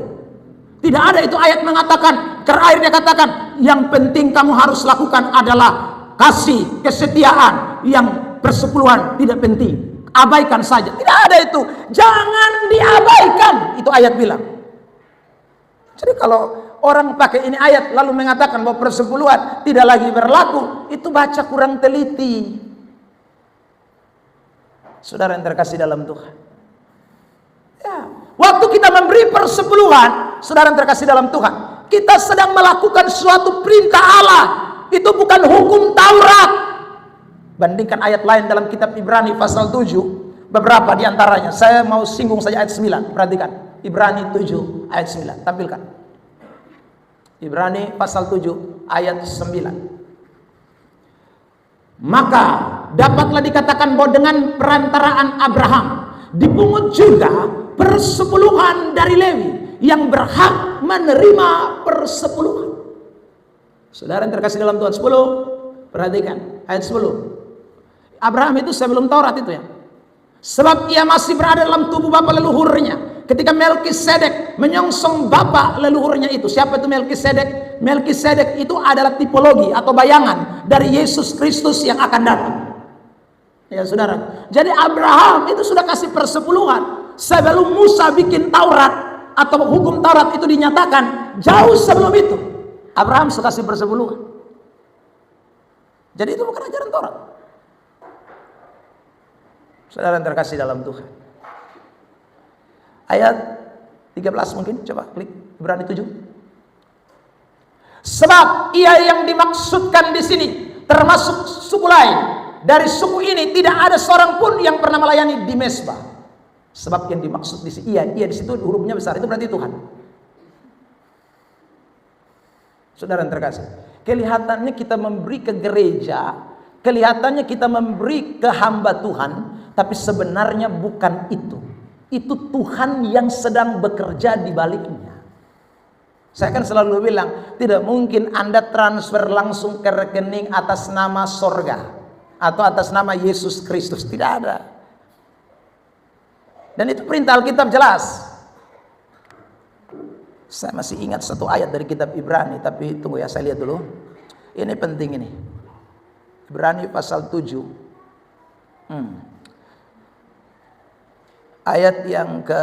Tidak ada itu ayat mengatakan Terakhir dia katakan, yang penting kamu harus lakukan adalah kasih, kesetiaan. Yang persepuluhan tidak penting, abaikan saja. Tidak ada itu, jangan diabaikan. Itu ayat bilang. Jadi kalau orang pakai ini ayat lalu mengatakan bahwa persepuluhan tidak lagi berlaku, itu baca kurang teliti. Saudara yang terkasih dalam Tuhan, ya, waktu kita memberi persepuluhan, saudara yang terkasih dalam Tuhan, kita sedang melakukan suatu perintah Allah. Itu bukan hukum Taurat. Bandingkan ayat lain dalam kitab Ibrani pasal 7, beberapa diantaranya. Saya mau singgung saja ayat 9. Perhatikan, Ibrani 7 ayat 9. Tampilkan Ibrani pasal 7 ayat 9. Maka dapatlah dikatakan bahwa dengan perantaraan Abraham dipungut juga persepuluhan dari Lewi yang berhak menerima persepuluhan. Saudara yang terkasih dalam Tuhan, 10. Perhatikan ayat 10. Abraham itu sebelum Taurat itu ya. Sebab ia masih berada dalam tubuh bapa leluhurnya ketika Melkisedek menyongsong bapa leluhurnya itu. Siapa itu Melkisedek? Melkisedek itu adalah tipologi atau bayangan dari Yesus Kristus yang akan datang. Ya saudara. Jadi Abraham itu sudah kasih persepuluhan sebelum Musa bikin Taurat atau hukum Taurat itu dinyatakan. Jauh sebelum itu Abraham sudah kasih persepuluhan. Jadi itu bukan ajaran Taurat. Saudara yang terkasih dalam Tuhan, ayat 13 mungkin, coba klik Ibrani 7. Sebab ia yang dimaksudkan di sini termasuk suku lain. Dari suku ini tidak ada seorang pun yang pernah melayani di mezbah. Sebab yang dimaksud di sini, ia di situ hurufnya besar, itu berarti Tuhan. Saudara yang terkasih, kelihatannya kita memberi ke gereja, kelihatannya kita memberi ke hamba Tuhan, tapi sebenarnya bukan itu. Itu Tuhan yang sedang bekerja di baliknya. Saya kan selalu bilang, tidak mungkin Anda transfer langsung ke rekening atas nama sorga atau atas nama Yesus Kristus. Tidak ada. Dan itu perintah Alkitab jelas. Saya masih ingat satu ayat dari kitab Ibrani, tapi tunggu ya, saya lihat dulu. Ini penting ini. Ibrani pasal 7. Ayat yang ke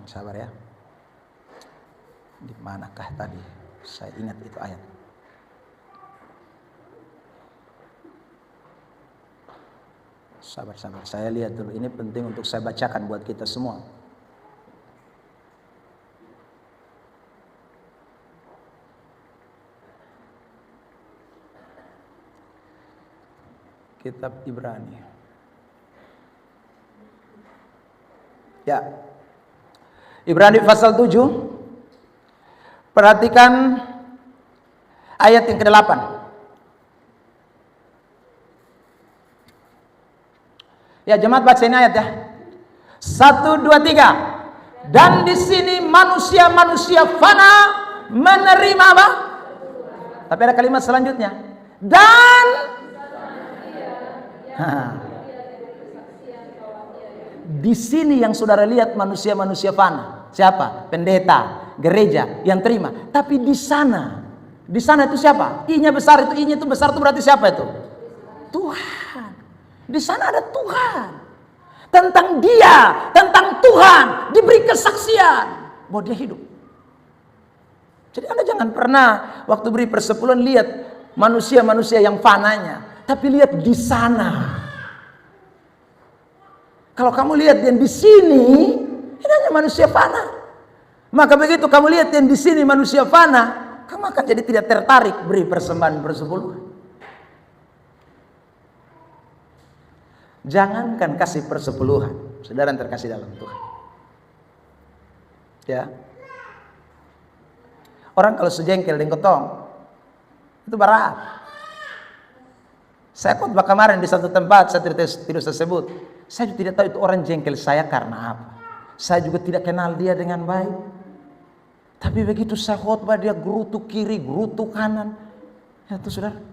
sabar ya. Di manakah tadi? Saya ingat itu ayat. Sabar. Saya lihat dulu. Ini penting untuk saya bacakan buat kita semua. Kitab Ibrani. Ya. Ibrani pasal 7. Perhatikan ayat yang ke-8. Ya, jemaat baca ini ayat ya. 1, 2, 3. Dan di sini manusia-manusia fana menerima apa? Tapi ada kalimat selanjutnya. Dan di sini yang saudara lihat manusia-manusia fana. Siapa? Pendeta, gereja yang terima. Tapi di sana itu siapa? I-nya besar itu, I-nya itu besar itu berarti siapa itu? Tuhan. Di sana ada Tuhan. Tentang dia, tentang Tuhan diberi kesaksian bahwa dia hidup. Jadi Anda jangan pernah waktu beri persepuluhan lihat manusia-manusia yang fananya, tapi lihat di sana. Kalau kamu lihat yang di sini, ini hanya manusia fana. Maka begitu kamu lihat yang di sini manusia fana, kamu akan jadi tidak tertarik beri persembahan persepuluhan. Jangankan kasih persepuluhan, saudara yang terkasih dalam Tuhan. Ya. Orang kalau sejengkel dengan ketong, itu berat. Saya khotbah kemarin di satu tempat, saya tidak sebut. Saya tidak tahu itu orang jengkel saya karena apa. Saya juga tidak kenal dia dengan baik. Tapi begitu saya khotbah dia gerutu kiri, gerutu kanan. Ya itu saudara.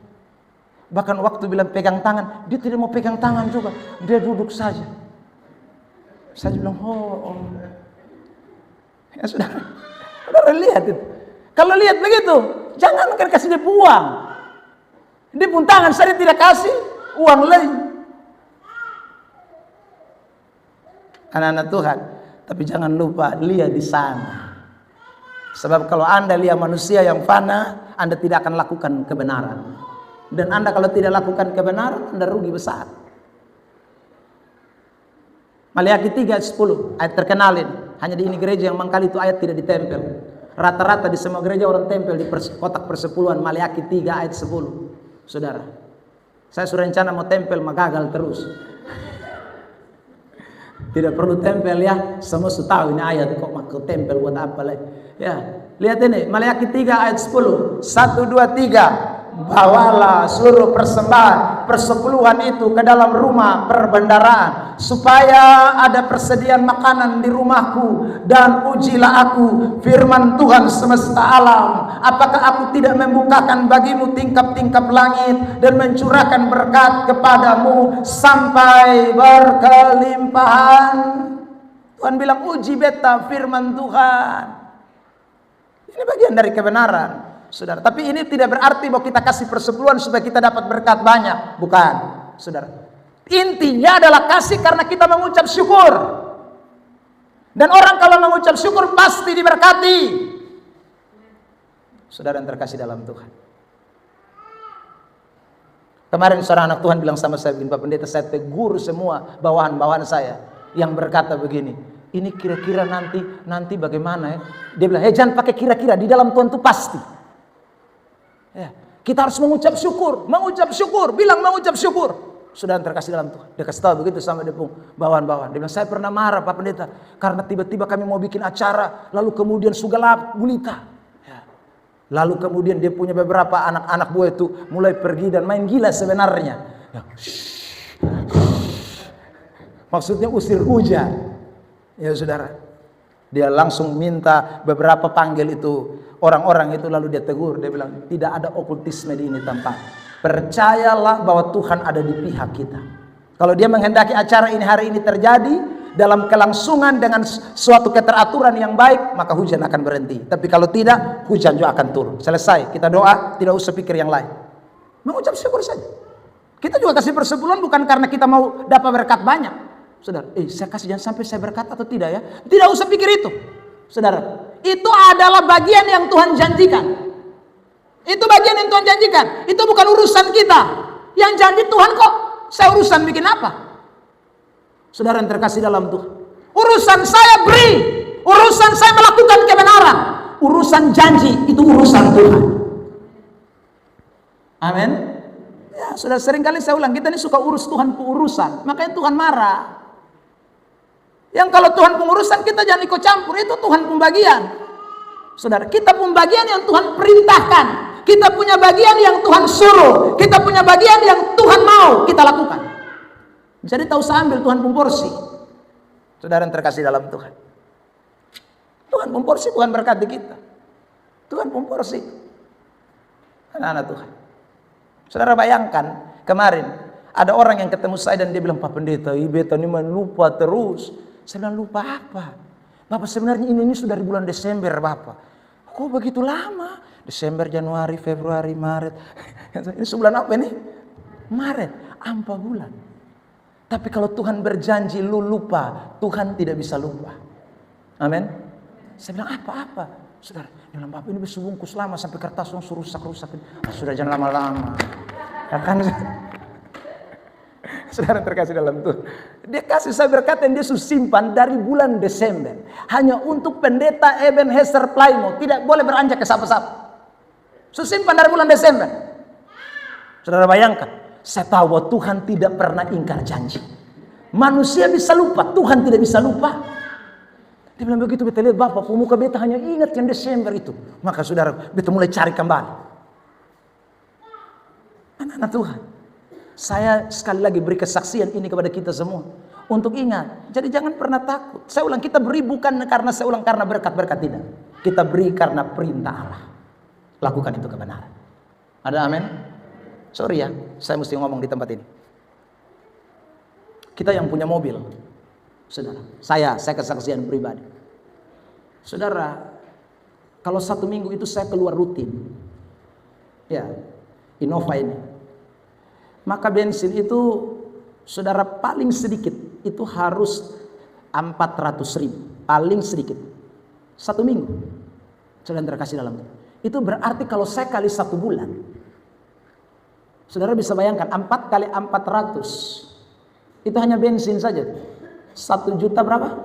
Bahkan waktu bilang pegang tangan, dia tidak mau pegang tangan juga. Dia duduk saja. Saya bilang, oh. Ya sudah, saudara lihat itu. Kalau lihat begitu, jangan kasih dia uang. Dia pun tangan saya tidak kasih uang lagi. Anak-anak Tuhan, tapi jangan lupa lihat di sana. Sebab kalau Anda lihat manusia yang fana, Anda tidak akan lakukan kebenaran. Dan Anda kalau tidak lakukan kebenaran, Anda rugi besar. Maliaki 3 ayat 10, ayat terkenal ini. Hanya di ini gereja yang mangkali itu ayat tidak ditempel. Rata-rata di semua gereja orang tempel di kotak persepuluhan. Maliaki 3 ayat 10. Saudara, saya sudah rencana mau tempel, gagal terus. Tidak perlu tempel ya, semua sudah tahu ini ayat, kok mau tempel buat apa lagi. Ya, lihat ini, Maliaki 3 ayat 10. 1, 2, 3. Bawalah seluruh persembahan persepuluhan itu ke dalam rumah perbendaharaan, supaya ada persediaan makanan di rumahku, dan ujilah aku, firman Tuhan semesta alam, apakah aku tidak membukakan bagimu tingkap-tingkap langit dan mencurahkan berkat kepadamu sampai berkelimpahan. Tuhan bilang, uji beta firman Tuhan. Ini bagian dari kebenaran, saudara. Tapi ini tidak berarti bahwa kita kasih persepuluhan supaya kita dapat berkat banyak. Bukan, saudara. Intinya adalah kasih karena kita mengucap syukur. Dan orang kalau mengucap syukur pasti diberkati. Saudara yang terkasih dalam Tuhan. Kemarin seorang anak Tuhan bilang sama saya, begini, Pak Pendeta, saya tegur semua bawahan-bawahan saya yang berkata begini, ini kira-kira nanti bagaimana ya? Dia bilang, jangan pakai kira-kira, di dalam Tuhan itu pasti. Ya, kita harus mengucap syukur, bilang mengucap syukur. Sudah terkasih dalam Tuhan. Dia kasih tahu begitu sama dia pun bawahan-bawahan. Dia bilang, saya pernah marah Pak Pendeta karena tiba-tiba kami mau bikin acara, lalu kemudian sugalap gulita. Ya. Lalu kemudian dia punya beberapa anak-anak buah itu mulai pergi dan main gila sebenarnya. Ya. Maksudnya usir hujan. Ya saudara, dia langsung minta beberapa panggil itu orang-orang itu, lalu dia tegur. Dia bilang, tidak ada okultisme di ini tempat. Percayalah bahwa Tuhan ada di pihak kita. Kalau dia menghendaki acara ini hari ini terjadi dalam kelangsungan dengan suatu keteraturan yang baik, maka hujan akan berhenti. Tapi kalau tidak, hujan juga akan turun. Selesai, kita doa, tidak usah pikir yang lain. Mengucap syukur saja. Kita juga kasih persepuluhan bukan karena kita mau dapat berkat banyak. Saudara, saya kasih jangan sampai saya berkat atau tidak ya. Tidak usah pikir itu. Saudara, itu adalah bagian yang Tuhan janjikan. Itu bagian yang Tuhan janjikan. Itu bukan urusan kita. Yang janji Tuhan kok. Saya urusan bikin apa? Saudara yang terkasih dalam Tuhan. Urusan saya beri. Urusan saya melakukan kebenaran. Urusan janji itu urusan Tuhan. Amin. Ya, sudah sering kali saya ulang, kita ini suka urus Tuhan urusan. Makanya Tuhan marah. Yang kalau Tuhan pengurusan kita jangan ikut campur, itu Tuhan pembagian. Saudara, kita pembagian yang Tuhan perintahkan. Kita punya bagian yang Tuhan suruh. Kita punya bagian yang Tuhan mau kita lakukan. Jadi tak usah ambil Tuhan pemporsi. Saudara yang terkasih dalam Tuhan. Tuhan pemporsi, Tuhan berkati kita. Tuhan pemporsi. Anak-anak Tuhan. Saudara bayangkan, kemarin ada orang yang ketemu saya dan dia bilang, Pak Pendeta, beta ini lupa terus. Saya bilang, lupa apa? Bapak sebenarnya ini sudah di bulan Desember Bapak. Kok begitu lama? Desember, Januari, Februari, Maret. Ini sebulan apa ini? Maret, 4 bulan. Tapi kalau Tuhan berjanji lu lupa, Tuhan tidak bisa lupa. Amin. Saya bilang, apa? Saudara, dia bilang, Bapak ini bisa bungkus lama sampai kertas langsung rusak-rusak. Sudah jangan lama-lama. Ya kan? Saudara terkasih dalam Tuhan. Dia kasih saya berkat yang dia simpan dari bulan Desember. Hanya untuk pendeta Ebenezer Plymouth. Tidak boleh beranjak ke siapa-siapa. Simpan dari bulan Desember. Saudara bayangkan. Saya tahu bahwa Tuhan tidak pernah ingkar janji. Manusia bisa lupa, Tuhan tidak bisa lupa. Dia bilang begitu, beta lihat Bapak, pemuka beta hanya ingat yang Desember itu. Maka saudara, beta mulai cari kembali. Anak-anak Tuhan. Saya sekali lagi beri kesaksian ini kepada kita semua. Untuk ingat, jadi jangan pernah takut. Saya ulang, kita beri bukan karena saya ulang karena berkat-berkat, tidak. Kita beri karena perintah Allah. Lakukan itu kebenaran. Ada amin? Sorry ya, saya mesti ngomong di tempat ini. Kita yang punya mobil, Saudara, saya kesaksian pribadi. Saudara, kalau 1 minggu itu saya keluar rutin, ya, Innova ini, maka bensin itu, saudara, paling sedikit itu harus 400.000, paling sedikit 1 minggu. Saudara terkasih dalam itu berarti kalau saya kali 1 bulan, saudara bisa bayangkan 4 kali 400, itu hanya bensin saja 1 juta berapa?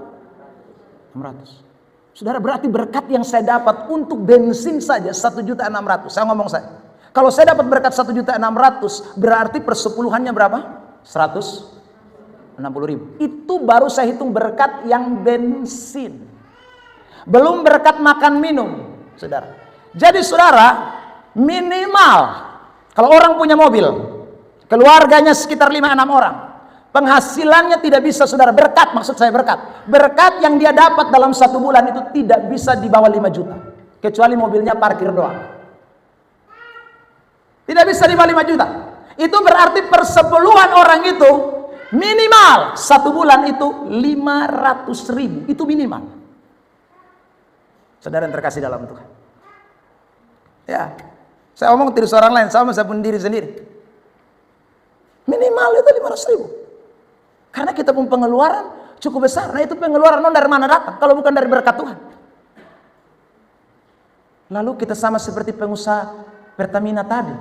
600. Saudara, berarti berkat yang saya dapat untuk bensin saja 1.600.000. Saya ngomong saya, kalau saya dapat berkat 1.600.000, berarti persepuluhannya berapa? 160.000. Itu baru saya hitung berkat yang bensin, belum berkat makan minum, saudara. Jadi saudara, minimal kalau orang punya mobil, keluarganya sekitar 5-6 orang, penghasilannya tidak bisa, saudara, berkat, maksud saya berkat yang dia dapat dalam 1 bulan itu tidak bisa di bawah 5 juta, kecuali mobilnya parkir doang. Tidak bisa di bawah 5 juta. Itu berarti persepuluhan orang itu minimal 1 bulan itu 500.000, itu minimal. Saudara yang terkasih dalam Tuhan, ya, saya ngomong tidak seorang lain, sama saya pun diri sendiri, minimal itu 500.000. Karena kita pun pengeluaran cukup besar. Nah, itu pengeluaran dari mana datang kalau bukan dari berkat Tuhan? Lalu kita sama seperti pengusaha Pertamina tadi,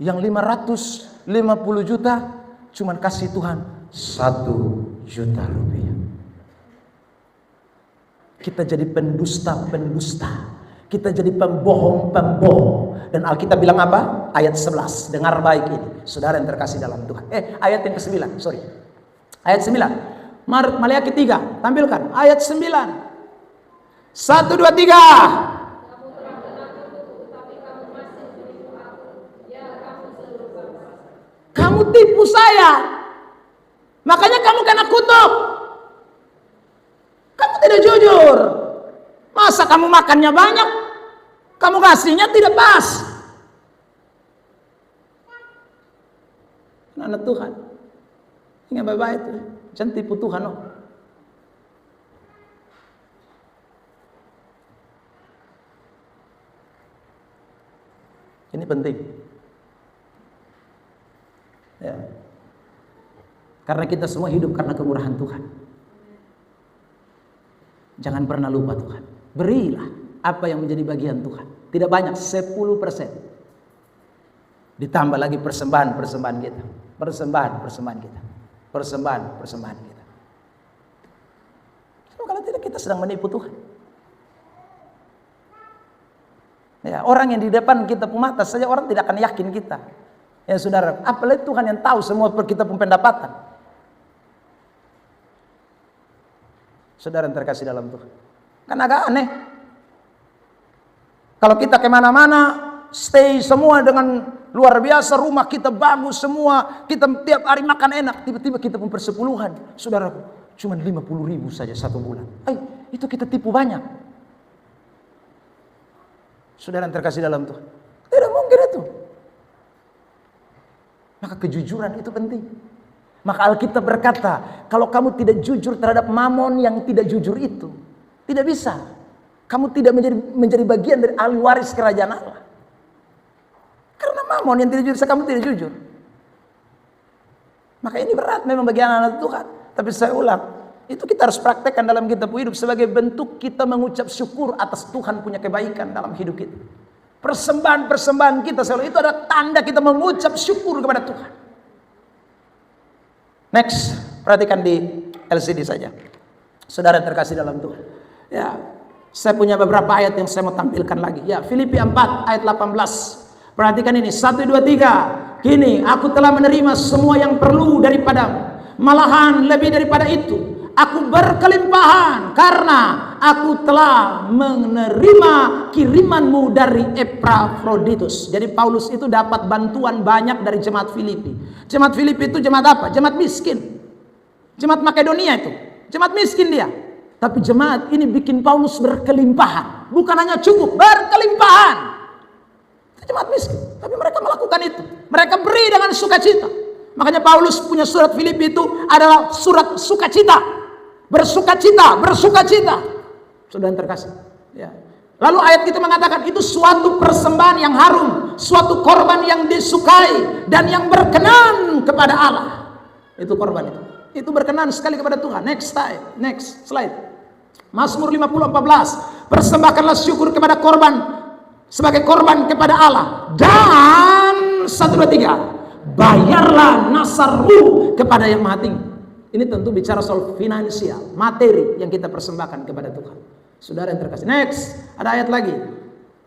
yang 550 juta cuman kasih Tuhan 1 juta rupiah. Kita jadi pendusta-pendusta, kita jadi pembohong-pembohong. Dan Alkitab bilang apa? Ayat 11, dengar baik ini, saudara yang terkasih dalam Tuhan. Ayat yang ke-9, sorry. Ayat 9. Maleakhi 3, tampilkan ayat 9. 1, 2, 3. Kamu tipu saya, makanya kamu kena kutuk. Kamu tidak jujur. Masa kamu makannya banyak, kamu kasihnya tidak pas. Anak Tuhan, ingat baik-baik itu, jangan tipu Tuhan. Ini penting, ya. Karena kita semua hidup karena kemurahan Tuhan. Jangan pernah lupa Tuhan. Berilah apa yang menjadi bagian Tuhan. Tidak banyak, 10%. Ditambah lagi persembahan kita. Persembahan kita. Persembahan kita. Kalau tidak, kita sedang menipu Tuhan. Ya, orang yang di depan kita pemata saja orang tidak akan yakin kita. Ya saudara, apalagi Tuhan yang tahu semua kita pun pendapatan. Saudara yang terkasih dalam Tuhan, kan agak aneh kalau kita kemana-mana stay semua dengan luar biasa, rumah kita bagus semua, kita tiap hari makan enak, tiba-tiba kita pun persepuluhan, saudaraku, cuma 50.000 saja 1 bulan. Itu kita tipu banyak. Saudara yang terkasih dalam Tuhan, tidak mungkin itu. Maka kejujuran itu penting. Maka Alkitab berkata, kalau kamu tidak jujur terhadap mamon yang tidak jujur itu, tidak bisa. Kamu tidak menjadi bagian dari ahli waris kerajaan Allah. Karena mamon yang tidak jujur, kamu tidak jujur. Maka ini berat memang bagi anak-anak Tuhan. Tapi saya ulang, itu kita harus praktekkan dalam kita hidup sebagai bentuk kita mengucap syukur atas Tuhan punya kebaikan dalam hidup kita. Persembahan kita selalu itu adalah tanda kita mengucap syukur kepada Tuhan. Next, perhatikan di LCD saja, saudara terkasih dalam Tuhan. Ya, saya punya beberapa ayat yang saya mau tampilkan lagi. Ya, Filipi 4 ayat 18. Perhatikan ini, 1, 2, 3. Kini aku telah menerima semua yang perlu daripadamu. Malahan lebih daripada itu, aku berkelimpahan karena aku telah menerima kirimanmu dari Epafroditus. Jadi Paulus itu dapat bantuan banyak dari jemaat Filipi. Jemaat Filipi itu jemaat apa? Jemaat miskin. Jemaat Makedonia itu jemaat miskin dia. Tapi jemaat ini bikin Paulus berkelimpahan. Bukan hanya cukup, berkelimpahan. Jemaat miskin, tapi mereka melakukan itu. Mereka beri dengan sukacita. Makanya Paulus punya surat Filipi itu adalah surat sukacita. Bersukacita, bersukacita. Saudara yang terkasih. Ya. Lalu ayat kita mengatakan itu suatu persembahan yang harum, suatu korban yang disukai dan yang berkenan kepada Allah. Itu korban itu. Itu berkenan sekali kepada Tuhan. Next slide. Mazmur 50:14. Persembahkanlah syukur kepada korban sebagai korban kepada Allah. Dan 1, 2, 3. Bayarlah nasarmu kepada yang Maha Tinggi. Ini tentu bicara soal finansial, materi yang kita persembahkan kepada Tuhan. Saudara yang terkasih. Next, ada ayat lagi.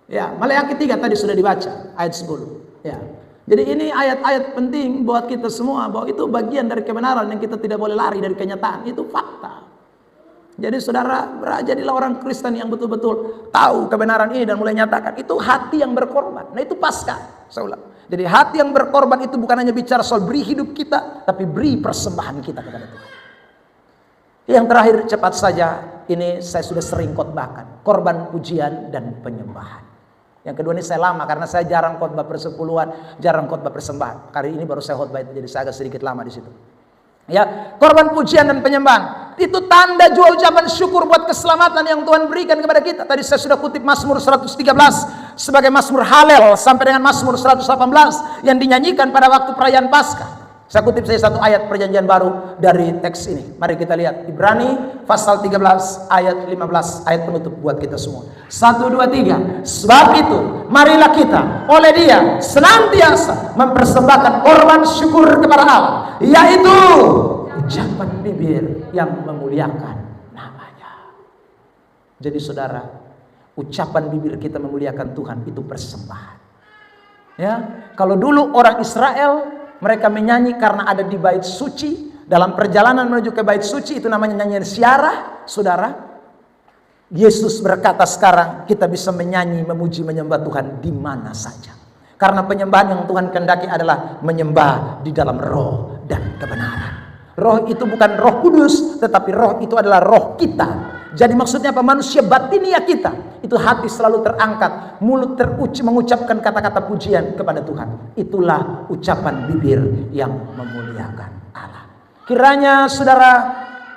Ya, Maleakhi 3 tadi sudah dibaca, ayat 10. Ya. Jadi ini ayat-ayat penting buat kita semua, bahwa itu bagian dari kebenaran yang kita tidak boleh lari dari kenyataan. Itu fakta. Jadi saudara, jadilah orang Kristen yang betul-betul tahu kebenaran ini dan mulai nyatakan. Itu hati yang berkorban. Nah, itu Paskah. Saya ulang. Jadi hati yang berkorban itu bukan hanya bicara soal beri hidup kita, tapi beri persembahan kita kepada Tuhan. Yang terakhir, cepat saja, ini saya sudah sering khotbahkan, korban pujian dan penyembahan. Yang kedua ini saya lama karena saya jarang khotbah persepuluhan, jarang khotbah persembahan. Kali ini baru saya khotbah itu, jadi saya agak sedikit lama di situ. Ya, korban pujian dan penyembahan itu tanda juga ucapan syukur buat keselamatan yang Tuhan berikan kepada kita. Tadi saya sudah kutip Mazmur 113 sebagai Mazmur Halel sampai dengan Mazmur 118 yang dinyanyikan pada waktu perayaan Paskah. Saya kutip satu ayat perjanjian baru dari teks ini. Mari kita lihat Ibrani pasal 13 ayat 15, ayat penutup buat kita semua. 1, 2, 3. Sebab itu marilah kita oleh Dia senantiasa mempersembahkan korban syukur kepada Allah, yaitu ucapan bibir yang memuliakan namanya. Jadi saudara, ucapan bibir kita memuliakan Tuhan itu persembahan. Ya, kalau dulu orang Israel mereka menyanyi karena ada di bait suci. Dalam perjalanan menuju ke bait suci itu namanya nyanyian siarah. Saudara, Yesus berkata sekarang kita bisa menyanyi, memuji, menyembah Tuhan di mana saja. Karena penyembahan yang Tuhan kehendaki adalah menyembah di dalam roh dan kebenaran. Roh itu bukan Roh Kudus, tetapi roh itu adalah roh kita. Jadi maksudnya apa? Manusia batinia kita. Itu hati selalu terangkat, mulut mengucapkan kata-kata pujian kepada Tuhan. Itulah ucapan bibir yang memuliakan Allah. Kiranya saudara,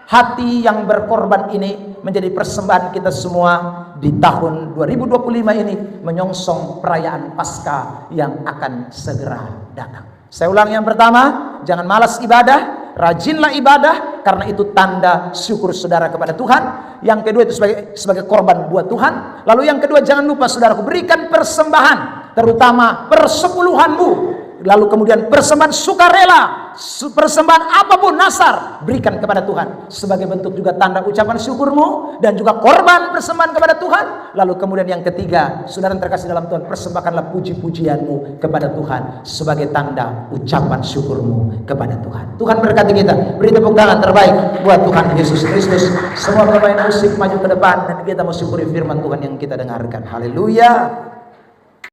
hati yang berkorban ini menjadi persembahan kita semua di tahun 2025 ini menyongsong perayaan Paskah yang akan segera datang. Saya ulang, yang pertama, jangan malas ibadah, rajinlah ibadah karena itu tanda syukur saudara kepada Tuhan. Yang kedua itu sebagai korban buat Tuhan. Lalu yang kedua, jangan lupa saudaraku berikan persembahan, terutama persepuluhanmu. Lalu kemudian persembahan sukarela, persembahan apapun nasar, berikan kepada Tuhan sebagai bentuk juga tanda ucapan syukurmu dan juga korban persembahan kepada Tuhan. Lalu kemudian yang ketiga, saudara yang terkasih dalam Tuhan, persembahkanlah puji-pujianmu kepada Tuhan sebagai tanda ucapan syukurmu kepada Tuhan. Tuhan berkati kita. Beri tepuk tangan terbaik buat Tuhan Yesus Kristus. Semua pemain musik maju ke depan dan kita mau syukuri firman Tuhan yang kita dengarkan. Haleluya.